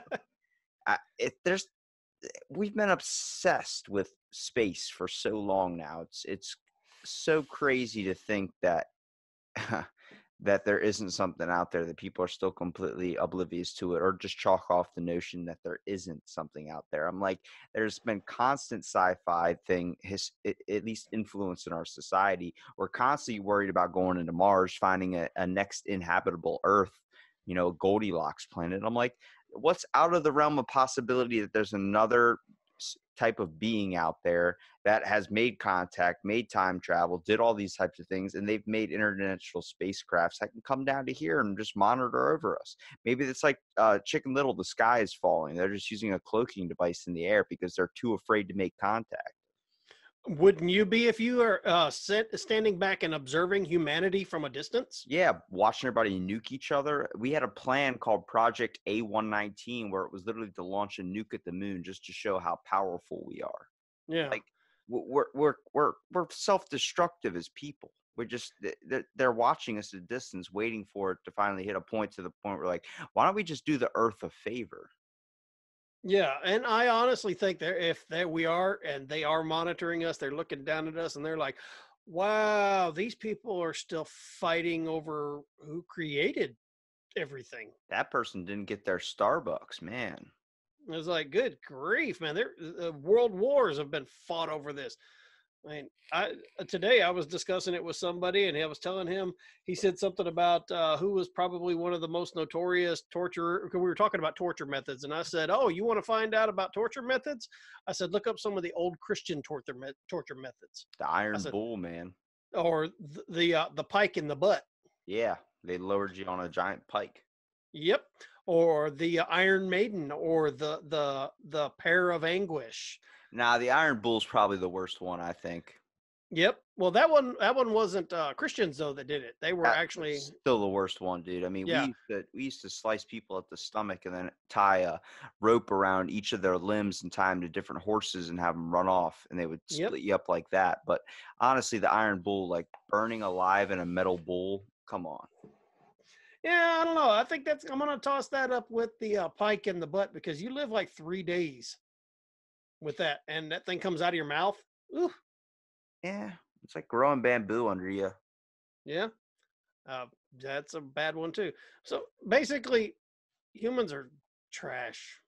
We've been obsessed with space for so long now. It's so crazy to think that that there isn't something out there, that people are still completely oblivious to it, or just chalk off the notion that there isn't something out there. I'm like, there's been constant sci-fi thing, at least influence in our society. We're constantly worried about going into Mars, finding a next inhabitable Earth, a Goldilocks planet. I'm like, what's out of the realm of possibility that there's another type of being out there that has made contact, made time travel, did all these types of things, and they've made international spacecrafts that can come down to here and just monitor over us. Maybe it's like Chicken Little, the sky is falling. They're just using a cloaking device in the air because they're too afraid to make contact. Wouldn't you be if you are standing back and observing humanity from a distance? Yeah, watching everybody nuke each other. We had a plan called Project A119 where it was literally to launch a nuke at the moon just to show how powerful we are. Yeah, like we're self-destructive as people. We're just they're watching us at a distance, waiting for it to finally hit a point, to the point where like, why don't we just do the Earth a favor? Yeah, and I honestly think we are, and they are monitoring us, they're looking down at us, and they're like, wow, these people are still fighting over who created everything. That person didn't get their Starbucks, man. It was like, good grief, man. World wars have been fought over this. I mean, today I was discussing it with somebody, and I was telling him, he said something about who was probably one of the most notorious torturer, because we were talking about torture methods. And I said, oh, you want to find out about torture methods? I said, look up some of the old Christian torture methods. The Iron Bull, man. Or the pike in the butt. Yeah, they lowered you on a giant pike. Yep. Or the Iron Maiden, or the Pair of Anguish. Nah, the Iron Bull's probably the worst one, I think. Yep. Well, that one wasn't Christians though that did it. They were actually still the worst one, dude. I mean, yeah. we used to slice people at the stomach and then tie a rope around each of their limbs and tie them to different horses and have them run off, and they would split you up like that. But honestly, the Iron Bull, like burning alive in a metal bull, come on. Yeah, I don't know. I think I'm going to toss that up with the pike in the butt, because you live like 3 days with that, and that thing comes out of your mouth. Ooh. Yeah, it's like growing bamboo under you. Yeah. That's a bad one too. So basically, humans are trash.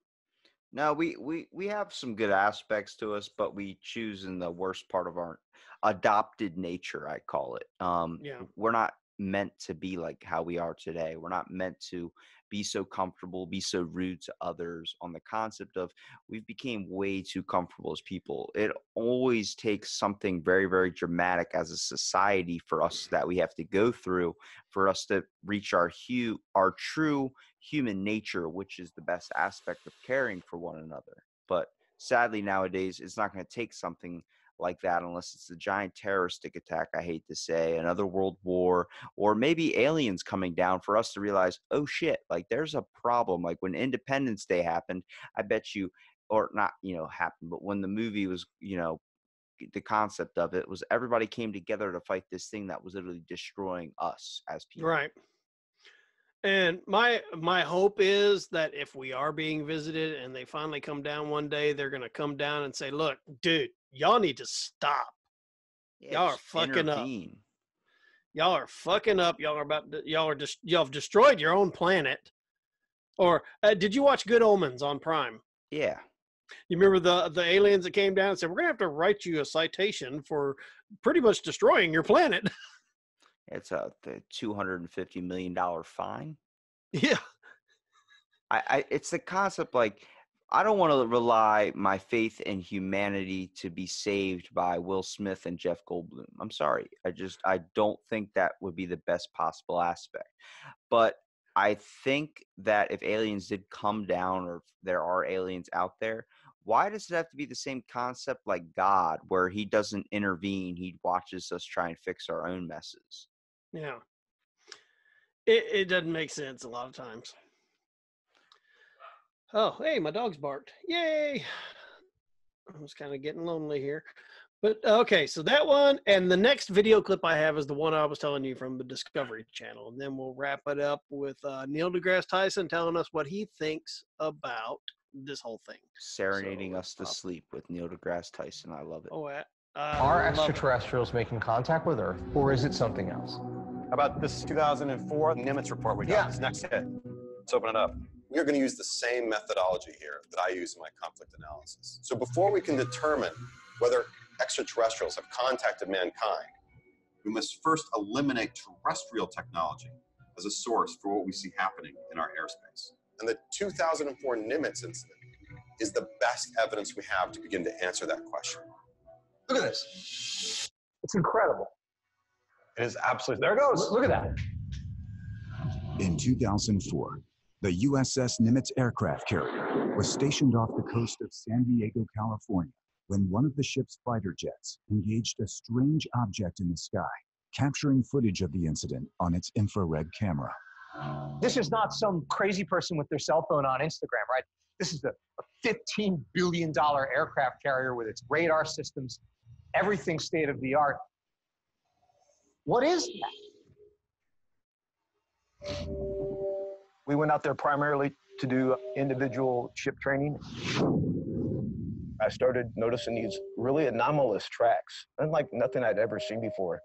No, we have some good aspects to us, but we choose in the worst part of our adopted nature, I call it. Yeah. We're not meant to be like how we are today. We're not meant to be so comfortable, be so rude to others. On the concept of we've became way too comfortable as people. It always takes something very, very dramatic as a society for us that we have to go through for us to reach our true human nature, which is the best aspect of caring for one another. But sadly, nowadays, it's not going to take something like that unless it's a giant terroristic attack, I hate to say, another world war, or maybe aliens coming down for us to realize, oh shit, like there's a problem. Like when Independence Day happened, I bet you, or not, happened, but when the movie was, the concept of it was everybody came together to fight this thing that was literally destroying us as people. Right. And my hope is that if we are being visited and they finally come down one day, they're going to come down and say, look, dude, y'all need to stop. Yeah, Y'all are just fucking intervene. up. Y'all are fucking up. Y'all have destroyed your own planet. Or did you watch Good Omens on Prime? Yeah. You remember the aliens that came down and said, we're going to have to write you a citation for pretty much destroying your planet. It's a $250 million fine. Yeah. It's the concept, like, I don't want to rely my faith in humanity to be saved by Will Smith and Jeff Goldblum. I'm sorry. I don't think that would be the best possible aspect. But I think that if aliens did come down, or if there are aliens out there, why does it have to be the same concept like God, where he doesn't intervene? He watches us try and fix our own messes. Yeah. It doesn't make sense a lot of times. Oh, hey, my dog's barked. Yay. I was kind of getting lonely here. But okay, so that one, and the next video clip I have is the one I was telling you from the Discovery Channel. And then we'll wrap it up with Neil deGrasse Tyson telling us what he thinks about this whole thing. Serenading us to sleep with Neil deGrasse Tyson. I love it. Oh, Are extraterrestrials making contact with Earth, or is it something else? About this 2004 Nimitz report we got, this next hit. Let's open it up. We are going to use the same methodology here that I use in my conflict analysis. So before we can determine whether extraterrestrials have contacted mankind, we must first eliminate terrestrial technology as a source for what we see happening in our airspace. And the 2004 Nimitz incident is the best evidence we have to begin to answer that question. Look at this. It's incredible. It is absolutely, there it goes. Look at that. In 2004, the U.S.S. Nimitz aircraft carrier was stationed off the coast of San Diego, California, when one of the ship's fighter jets engaged a strange object in the sky, capturing footage of the incident on its infrared camera. This is not some crazy person with their cell phone on Instagram, right? This is a $15 billion aircraft carrier with its radar systems, everything state of the art. What is that? We went out there primarily to do individual ship training. I started noticing these really anomalous tracks, unlike nothing I'd ever seen before.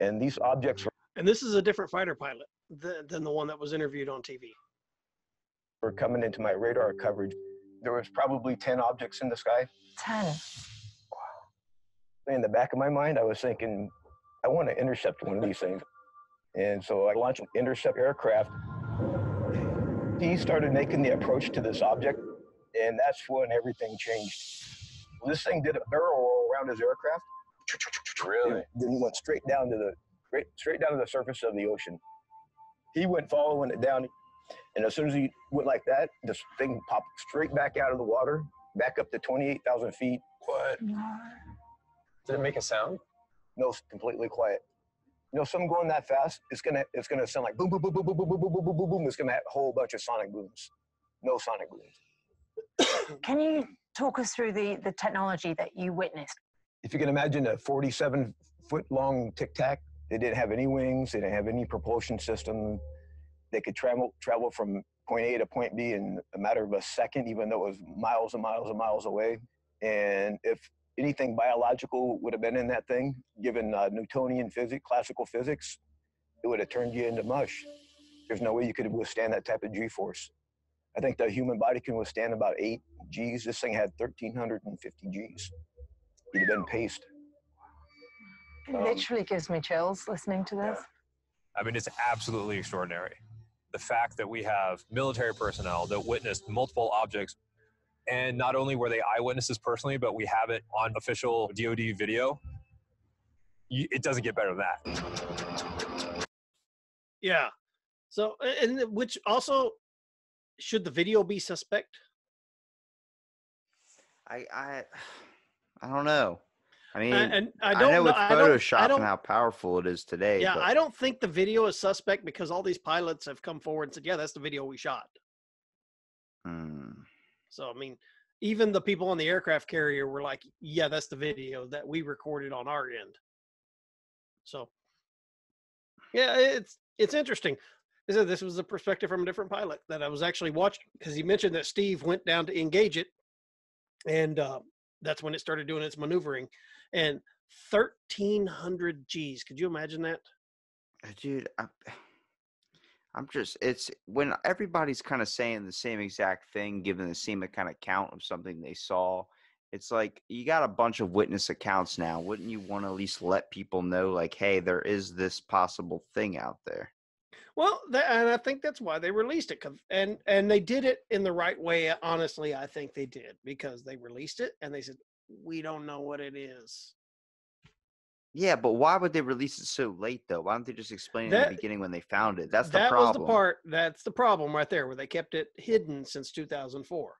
And these objects And this is a different fighter pilot than the one that was interviewed on TV. were coming into my radar coverage. There was probably 10 objects in the sky. 10. In the back of my mind, I was thinking, I want to intercept one of these things. And so I launched an intercept aircraft. He started making the approach to this object, and that's when everything changed. This thing did a barrel roll around his aircraft. Really? Then went straight down to the surface of the ocean. He went following it down, and as soon as he went like that, this thing popped straight back out of the water, back up to 28,000 feet. What? Did it make a sound? No, it's completely quiet. You know, something going that fast, it's gonna sound like boom, boom, boom, boom, boom, boom, boom, boom, boom, boom, boom. It's gonna have a whole bunch of sonic booms. No sonic booms. Can you talk us through the technology that you witnessed? If you can imagine a 47-foot-long Tic Tac, they didn't have any wings, they didn't have any propulsion system. They could travel from point A to point B in a matter of a second, even though it was miles and miles and miles away. And if anything biological would have been in that thing, given Newtonian physics, classical physics, it would have turned you into mush. There's no way you could withstand that type of G-force. I think the human body can withstand about 8 Gs. This thing had 1,350 Gs. You'd have been paced. It literally gives me chills listening to this. I mean, it's absolutely extraordinary. The fact that we have military personnel that witnessed multiple objects, and not only were they eyewitnesses personally, but we have it on official DoD video. It doesn't get better than that. Yeah. So, and which also, should the video be suspect? I don't know. I mean, And I I don't know know- with I don't- Photoshop I don't- and how powerful it is today. Yeah, but I don't think the video is suspect because all these pilots have come forward and said, yeah, that's the video we shot. So, I mean, even the people on the aircraft carrier were like, yeah, that's the video that we recorded on our end. So, yeah, it's interesting. This was a perspective from a different pilot that I was actually watching, because he mentioned that Steve went down to engage it, and that's when it started doing its maneuvering. And 1,300 Gs. Could you imagine that? dude, I'm just, it's when everybody's kind of saying the same exact thing, giving the same kind of count of something they saw. It's like, you got a bunch of witness accounts now. Wouldn't you want to at least let people know, like, hey, there is this possible thing out there? Well, and I think that's why they released it, and they did it in the right way. Honestly, I think they did, because they released it and they said, we don't know what it is. Yeah, but why would they release it so late, though? Why don't they just explain it in That- the beginning when they found it? That's the That problem. was the part. That's the problem right there, where they kept it hidden since 2004.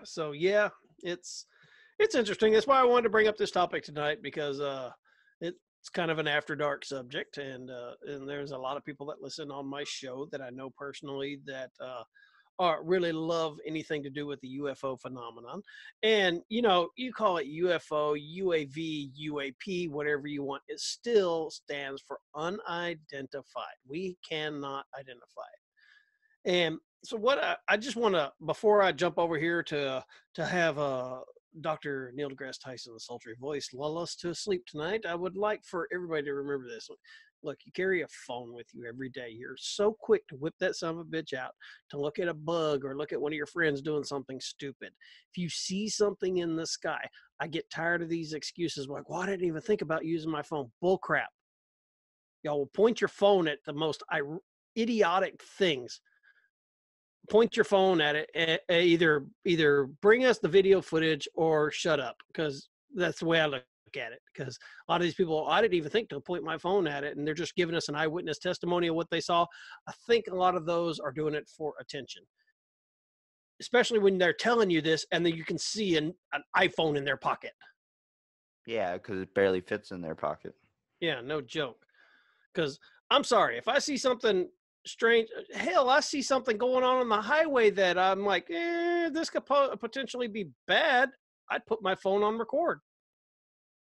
So yeah, it's interesting. That's why I wanted to bring up this topic tonight, because it's kind of an after dark subject, and there's a lot of people that listen on my show that I know personally that really love anything to do with the UFO phenomenon. And you know, you call it UFO, UAV, UAP, whatever you want, it still stands for unidentified. We cannot identify it. And so what I just want to, before I jump over here to have Dr. Neil deGrasse Tyson, the sultry voice, lull us to sleep tonight, I would like for everybody to remember this. Look, you carry a phone with you every day. You're so quick to whip that son of a bitch out to look at a bug or look at one of your friends doing something stupid. If you see something in the sky, I get tired of these excuses like, well, I didn't even think about using my phone. Bull crap. Y'all will point your phone at the most idiotic things. Point your phone at it, and either bring us the video footage or shut up, because that's the way I look at it. Because a lot of these people, I didn't even think to point my phone at it, and they're just giving us an eyewitness testimony of what they saw. I think a lot of those are doing it for attention, especially when they're telling you this and then you can see an iPhone in their pocket. Yeah, because it barely fits in their pocket. Yeah, no joke. Because I'm sorry, if I see something strange, hell, I see something going on the highway that I'm like, this could potentially be bad, I'd put my phone on record.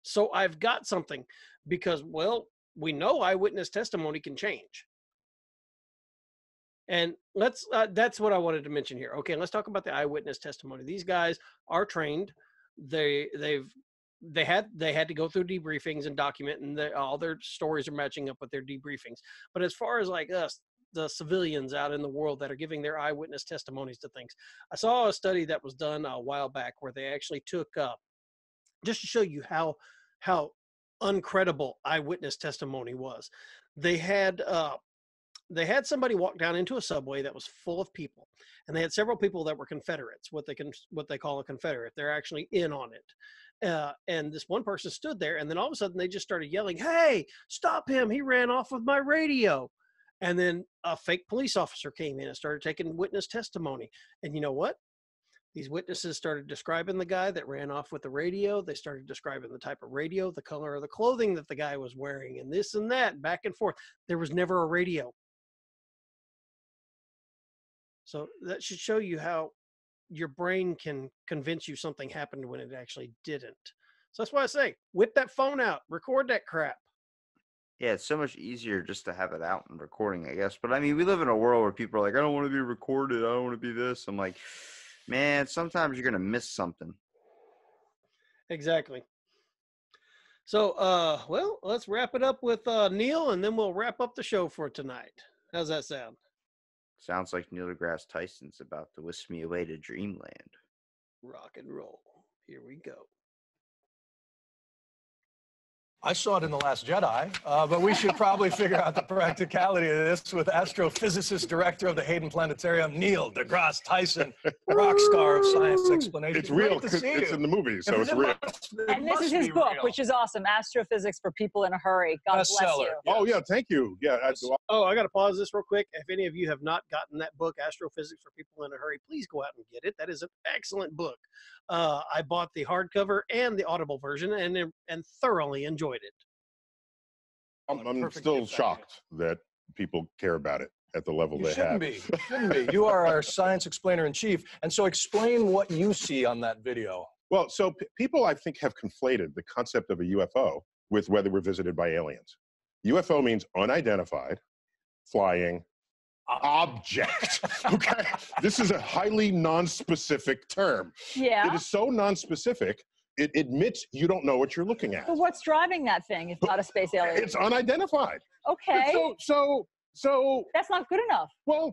So I've got something, because, well, we know eyewitness testimony can change. And that's what I wanted to mention here. Okay, let's talk about the eyewitness testimony. These guys are trained. They had to go through debriefings and document, and all their stories are matching up with their debriefings. But as far as like us, the civilians out in the world that are giving their eyewitness testimonies to things, I saw a study that was done a while back where they actually took just to show you how uncredible eyewitness testimony was. They had somebody walk down into a subway that was full of people, and they had several people that were Confederates, what they call a Confederate. They're actually in on it. And this one person stood there, and then all of a sudden they just started yelling, "Hey, stop him. He ran off with my radio." And then a fake police officer came in and started taking witness testimony. And you know what? These witnesses started describing the guy that ran off with the radio. They started describing the type of radio, the color of the clothing that the guy was wearing, and this and that, back and forth. There was never a radio. So that should show you how your brain can convince you something happened when it actually didn't. So that's why I say, whip that phone out, record that crap. Yeah, it's so much easier just to have it out and recording, I guess. But I mean, we live in a world where people are like, I don't want to be recorded. I don't want to be this. I'm like, man, sometimes you're going to miss something. Exactly. So, well, let's wrap it up with Neil, and then we'll wrap up the show for tonight. How's that sound? Sounds like Neil deGrasse Tyson's about to whisk me away to dreamland. Rock and roll. Here we go. I saw it in The Last Jedi, but we should probably figure out the practicality of this with astrophysicist director of the Hayden Planetarium, Neil deGrasse Tyson, rock star of science explanation. It's real because it's in the movie, so it's real. And this is his book, which is awesome, Astrophysics for People in a Hurry. God bless you. Yes. Oh, yeah, thank you. Yeah. I got to pause this real quick. If any of you have not gotten that book, Astrophysics for People in a Hurry, please go out and get it. That is an excellent book. I bought the hardcover and the Audible version and thoroughly enjoyed it. I'm still shocked that people care about it at the level they have. You shouldn't be. You are our science explainer in chief. And so explain what you see on that video. Well, so people, I think, have conflated the concept of a UFO with whether we're visited by aliens. UFO means unidentified flying object. Okay? This is a highly non-specific term. Yeah. It is so non-specific, it admits you don't know what you're looking at. But what's driving that thing if not a space alien? It's unidentified. Okay. So that's not good enough. Well,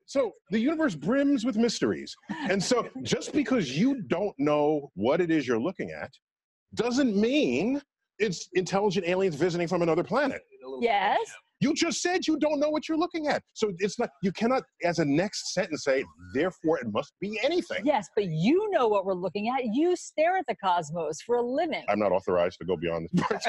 so the universe brims with mysteries. And so just because you don't know what it is you're looking at doesn't mean it's intelligent aliens visiting from another planet. Yes. You just said you don't know what you're looking at. So it's not, you cannot, as a next sentence, say, therefore it must be anything. Yes, but you know what we're looking at. You stare at the cosmos for a living. I'm not authorized to go beyond this part.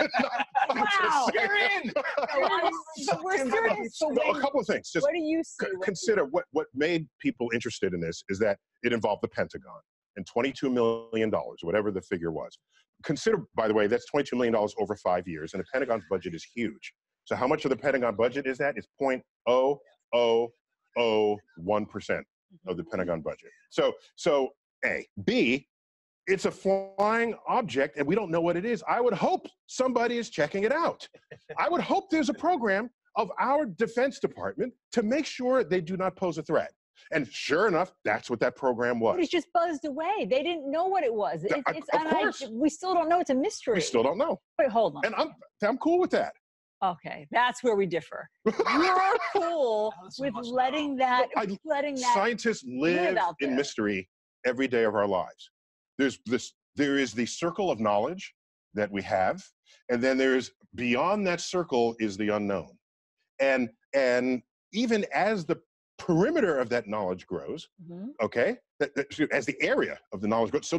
Wow. You're in. But we're serious. So No, a couple of things. Just what do you see? consider what made people interested in this is that it involved the Pentagon and $22 million, whatever the figure was. Consider, by the way, that's $22 million over 5 years, and the Pentagon's budget is huge. So how much of the Pentagon budget is that? It's 0.0001% of the Pentagon budget. So A. B, it's a flying object, and we don't know what it is. I would hope somebody is checking it out. I would hope there's a program of our Defense Department to make sure they do not pose a threat. And sure enough, that's what that program was. But it just buzzed away. They didn't know what it was. It's of course. We still don't know. It's a mystery. We still don't know. Wait, hold on. And I'm cool with that. Okay, that's where we differ. You're cool with letting that. Scientists live in mystery every day of our lives. There is the circle of knowledge that we have, and then there's beyond that circle is the unknown. And even as the perimeter of that knowledge grows, okay, as the area of the knowledge grows, so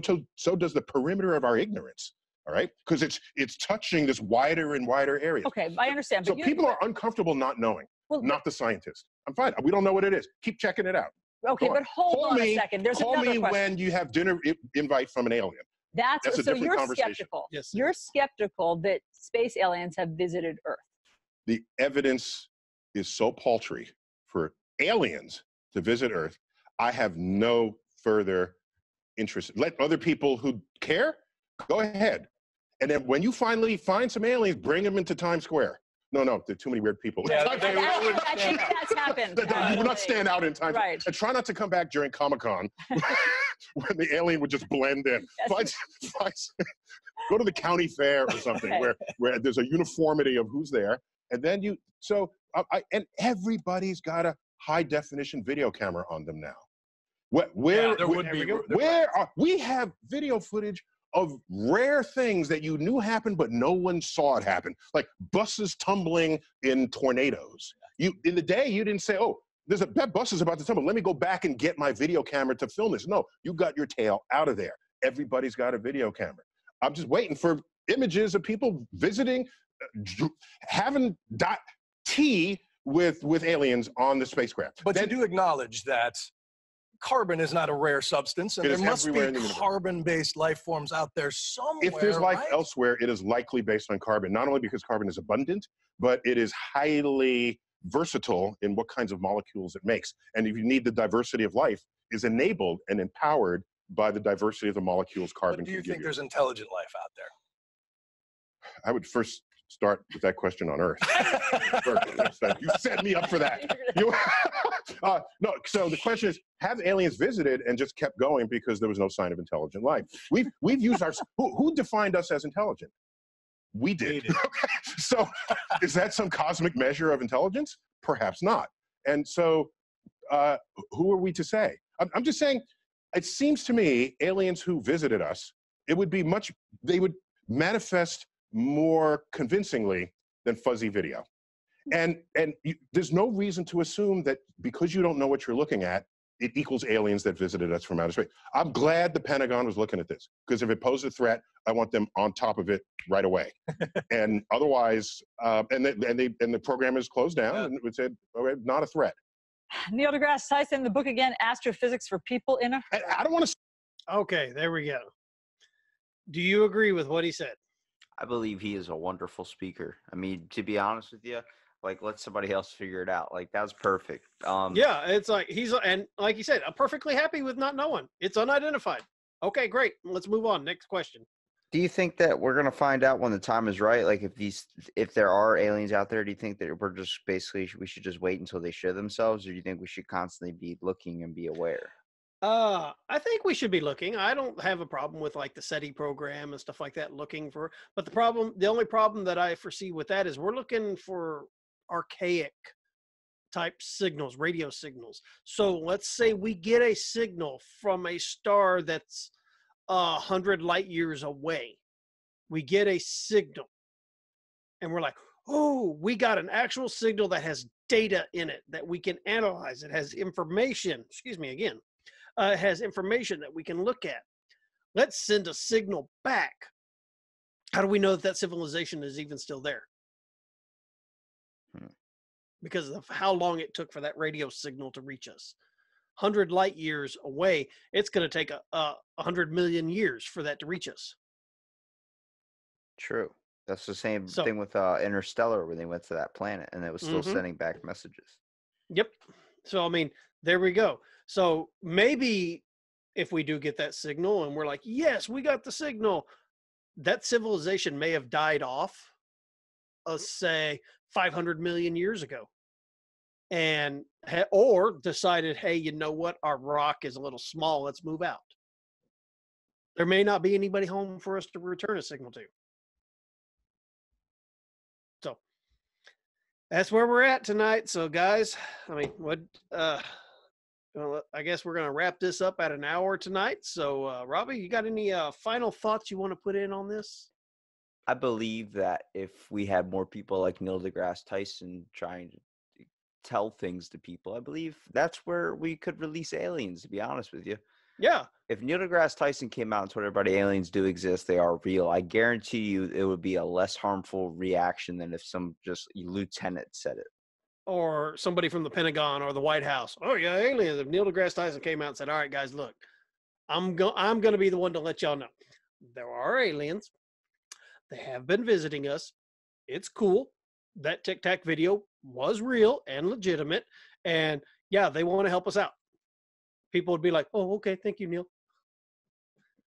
does the perimeter of our ignorance. All right, because it's touching this wider and wider area. Okay, I understand. So people are uncomfortable not knowing, not the scientist. I'm fine. We don't know what it is. Keep checking it out. Okay, but hold on a second. There's another question. Call me when you have dinner invite from an alien. That's a so different you're conversation. skeptical. Yes. You're skeptical that space aliens have visited Earth. The evidence is so paltry for aliens to visit Earth. I have no further interest. Let other people who care go ahead. And then when you finally find some aliens, bring them into Times Square. No, there are too many weird people. Yeah, I think that's happened. You would not stand out in Times Square. Right. And try not to come back during Comic-Con when the alien would just blend in. Go to the county fair or something where there's a uniformity of who's there. And then and everybody's got a high definition video camera on them now. We have video footage of rare things that you knew happened, but no one saw it happen, like buses tumbling in tornadoes. In the day, you didn't say, "Oh, that bus is about to tumble. Let me go back and get my video camera to film this." No, you got your tail out of there. Everybody's got a video camera. I'm just waiting for images of people visiting, having tea with aliens on the spacecraft. But you do acknowledge that carbon is not a rare substance, and there must be carbon-based life forms out there somewhere. If there's life elsewhere, it is likely based on carbon, not only because carbon is abundant, but it is highly versatile in what kinds of molecules it makes. And if you need the diversity of life, is enabled and empowered by the diversity of the molecules carbon can give you. Do you think there's intelligent life out there? I would first start with that question on Earth. You set me up for that. No, so the question is, have aliens visited and just kept going because there was no sign of intelligent life? We've used who defined us as intelligent? We did. So is that some cosmic measure of intelligence? Perhaps not. And so who are we to say? I'm just saying, it seems to me aliens who visited us, they would manifest more convincingly than fuzzy video. And there's no reason to assume that because you don't know what you're looking at, it equals aliens that visited us from outer space. I'm glad the Pentagon was looking at this, because if it posed a threat, I want them on top of it right away. And otherwise, and the program is closed down, and it said, okay, not a threat. Neil deGrasse Tyson, the book again, Astrophysics for People in a... I don't want to... Okay, there we go. Do you agree with what he said? I believe he is a wonderful speaker. I mean, to be honest with you, like, let somebody else figure it out. Like, that's perfect. Yeah, it's like and like you said, I'm perfectly happy with not knowing. It's unidentified. Okay, great. Let's move on. Next question. Do you think that we're gonna find out when the time is right? Like, if there are aliens out there, do you think that we're just basically we should just wait until they show themselves, or do you think we should constantly be looking and be aware? I think we should be looking. I don't have a problem with like the SETI program and stuff like that looking for, but the only problem that I foresee with that is we're looking for archaic type signals, radio signals. So let's say we get a signal from a star that's 100 light years away. We get a signal and we're like, oh, we got an actual signal that has data in it that we can analyze. It has information, it has information that we can look at. Let's send a signal back. How do we know that that civilization is even still there? Because of how long it took for that radio signal to reach us. 100 light years away, it's going to take 100 million years for that to reach us. True. That's the same thing with Interstellar, when they went to that planet and it was still sending back messages. Yep. So, I mean, there we go. So maybe if we do get that signal and we're like, yes, we got the signal, that civilization may have died off, say, 500 million years ago, and or decided, hey, you know what, our rock is a little small, let's move out. There may not be anybody home for us to return a signal to. So that's where we're at tonight. So guys, I mean, I guess we're going to wrap this up at an hour tonight. So Robbie, you got any final thoughts you want to put in on this? I believe that if we had more people like Neil deGrasse Tyson trying to tell things to people, I believe that's where we could release aliens, to be honest with you. Yeah. If Neil deGrasse Tyson came out and told everybody aliens do exist, they are real, I guarantee you it would be a less harmful reaction than if some just lieutenant said it. Or somebody from the Pentagon or the White House. Oh, yeah, aliens. If Neil deGrasse Tyson came out and said, all right, guys, look, I'm going to be the one to let y'all know. There are aliens. They have been visiting us. It's cool. That Tic Tac video was real and legitimate. And yeah, they want to help us out. People would be like, oh, okay, thank you, Neil.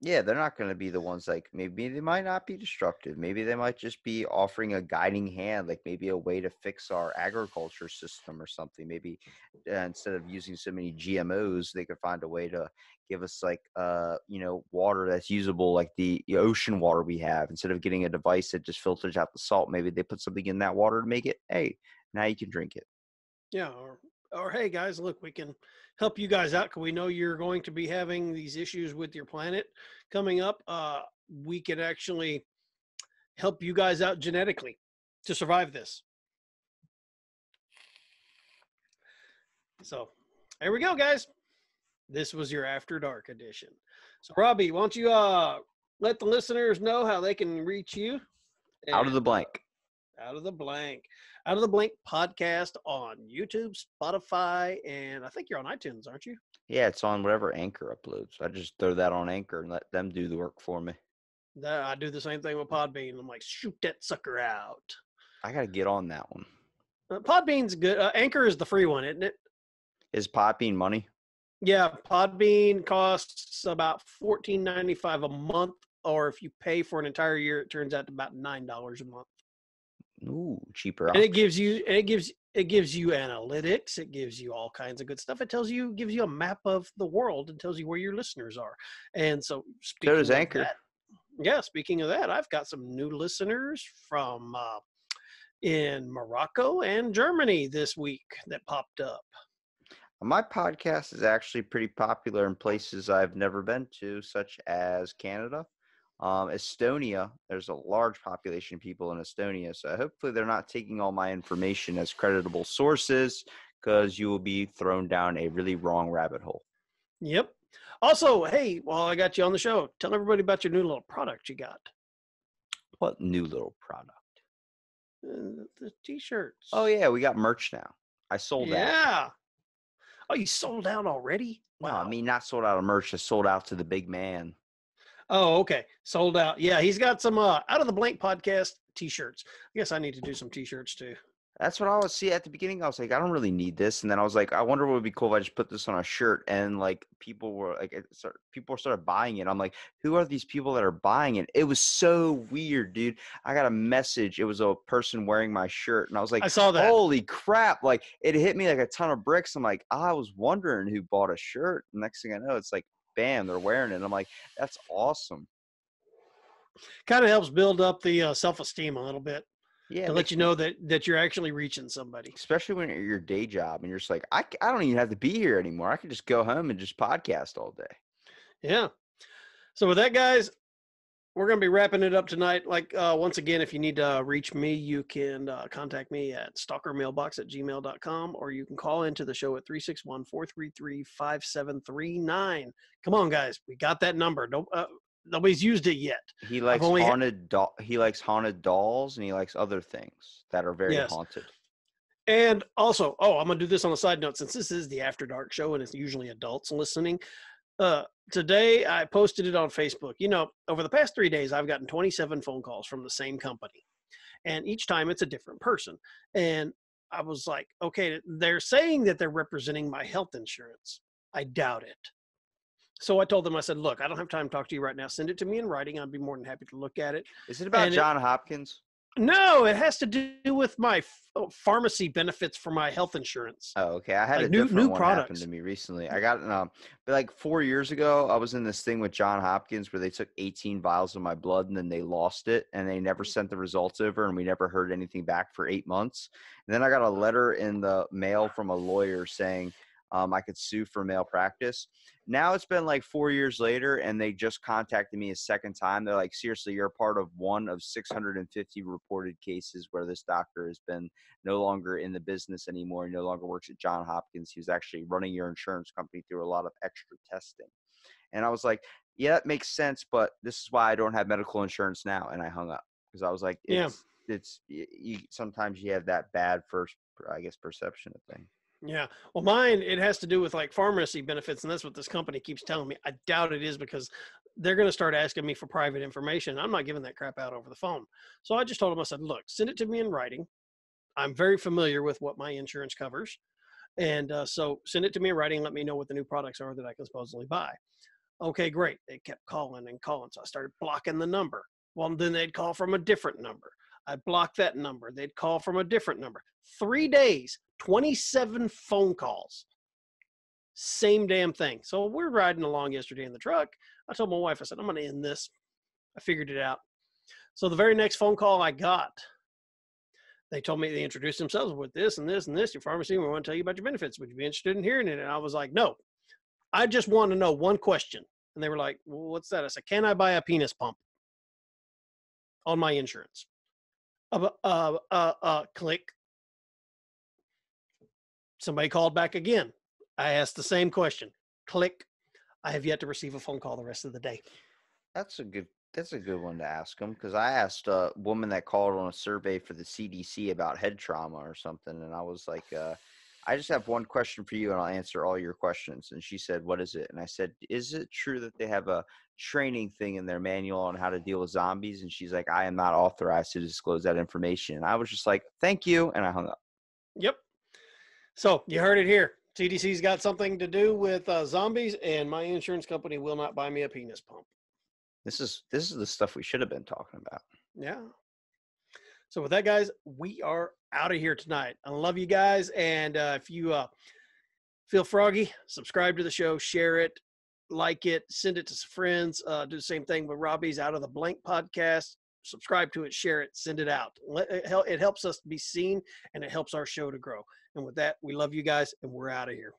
Yeah, they're not going to be the ones like, maybe they might not be destructive. Maybe they might just be offering a guiding hand, like maybe a way to fix our agriculture system or something. Maybe instead of using so many GMOs, they could find a way to give us like, water that's usable, like the ocean water we have. Instead of getting a device that just filters out the salt, maybe they put something in that water to make it, hey, now you can drink it. Yeah, or hey, guys, look, we can help you guys out because we know you're going to be having these issues with your planet coming up. We can actually help you guys out genetically to survive this. So there we go, guys. This was your After Dark edition. So Robbie, why don't you let the listeners know how they can reach you? Out of the Blank. Out of the Blank. Out of the Blank podcast on YouTube, Spotify, and I think you're on iTunes, aren't you? Yeah, it's on whatever Anchor uploads. I just throw that on Anchor and let them do the work for me. I do the same thing with Podbean. I'm like, shoot that sucker out. I got to get on that one. Podbean's good. Anchor is the free one, isn't it? Is Podbean money? Yeah, Podbean costs about $14.95 a month, or if you pay for an entire year, it turns out to about $9 a month. Ooh, cheaper. And it gives you analytics. It gives you all kinds of good stuff. It gives you a map of the world and tells you where your listeners are. And so does Anchor. Yeah, speaking of that, I've got some new listeners from in Morocco and Germany this week that popped up. My podcast is actually pretty popular in places I've never been to, such as Canada. Estonia, there's a large population of people in Estonia, so hopefully they're not taking all my information as creditable sources, because you will be thrown down a really wrong rabbit hole. Yep. Also, hey, while I got you on the show, tell everybody about your new little product you got. What new little product? The t-shirts. Oh, yeah, we got merch now. I sold out. Yeah. Oh, you sold out already? Wow. No, I mean, not sold out of merch, just sold out to the big man. Oh, okay. Sold out. Yeah, he's got some Out of the Blank podcast t-shirts. I guess I need to do some t-shirts too. That's what I was see at the beginning. I was like, I don't really need this, and then I was like, I wonder what would be cool if I just put this on a shirt. And like people started buying it. I'm like, who are these people that are buying it? It was so weird, dude. I got a message. It was a person wearing my shirt, and I was like, I saw that. Holy crap! Like it hit me like a ton of bricks. I'm like, I was wondering who bought a shirt. Next thing I know, it's like, bam, they're wearing it. I'm like, that's awesome. Kind of helps build up the self-esteem a little bit. Yeah, to let you know that you're actually reaching somebody. Especially when you're your day job and you're just like, I don't even have to be here anymore. I can just go home and just podcast all day. Yeah. So with that, guys, we're going to be wrapping it up tonight. Like, once again, if you need to reach me, you can contact me at stalkermailbox@gmail.com, or you can call into the show at 361-433-5739. Come on, guys. We got that number. Don't, nobody's used it yet. He likes he likes haunted dolls, and he likes other things that are very haunted. And also, I'm going to do this on a side note, since this is the After Dark show and it's usually adults listening. Today I posted it on Facebook. You know, over the past 3 days, I've gotten 27 phone calls from the same company, and each time it's a different person. And I was like, okay, they're saying that they're representing my health insurance. I doubt it. So I told them, I said, look, I don't have time to talk to you right now. Send it to me in writing. I'd be more than happy to look at it. Is it about John Hopkins? No, it has to do with my pharmacy benefits for my health insurance. Oh, okay. I had a different one happen to me recently. I got like 4 years ago, I was in this thing with John Hopkins where they took 18 vials of my blood and then they lost it and they never sent the results over and we never heard anything back for 8 months. And then I got a letter in the mail from a lawyer saying I could sue for malpractice. Now it's been like 4 years later and they just contacted me a second time. They're like, seriously, you're part of one of 650 reported cases where this doctor has been no longer in the business anymore. He no longer works at John Hopkins. He was actually running your insurance company through a lot of extra testing. And I was like, yeah, that makes sense, but this is why I don't have medical insurance now. And I hung up because I was like, sometimes you have that bad first, I guess, perception of things. Yeah. Well, mine, it has to do with like pharmacy benefits. And that's what this company keeps telling me. I doubt it is because they're going to start asking me for private information. I'm not giving that crap out over the phone. So I just told them, I said, look, send it to me in writing. I'm very familiar with what my insurance covers. And so send it to me in writing. Let me know what the new products are that I can supposedly buy. Okay, great. They kept calling and calling. So I started blocking the number. Well, then they'd call from a different number. I'd block that number. They'd call from a different number. 3 days, 27 phone calls. Same damn thing. So we're riding along yesterday in the truck. I told my wife, I said, I'm going to end this. I figured it out. So the very next phone call I got, they told me, they introduced themselves with this and this and this. Your pharmacy, we want to tell you about your benefits. Would you be interested in hearing it? And I was like, no. I just want to know one question. And they were like, well, what's that? I said, can I buy a penis pump on my insurance? Click. Somebody called back again. I asked the same question. Click. I have yet to receive a phone call the rest of the day. That's a good one to ask them, because I asked a woman that called on a survey for the CDC about head trauma or something, and I was like, I just have one question for you and I'll answer all your questions. And she said, what is it? And I said, is it true that they have a training thing in their manual on how to deal with zombies? And she's like, I am not authorized to disclose that information. And I was just like, thank you. And I hung up. Yep. So you heard it here. CDC's got something to do with zombies, and my insurance company will not buy me a penis pump. This is the stuff we should have been talking about. Yeah. So with that, guys, we are out of here tonight. I love you guys. And if you feel froggy, subscribe to the show, share it, like it, send it to some friends. Do the same thing with Robbie's Out of the Blank podcast. Subscribe to it, share it, send it out. It helps us be seen, and it helps our show to grow. And with that, we love you guys, and we're out of here.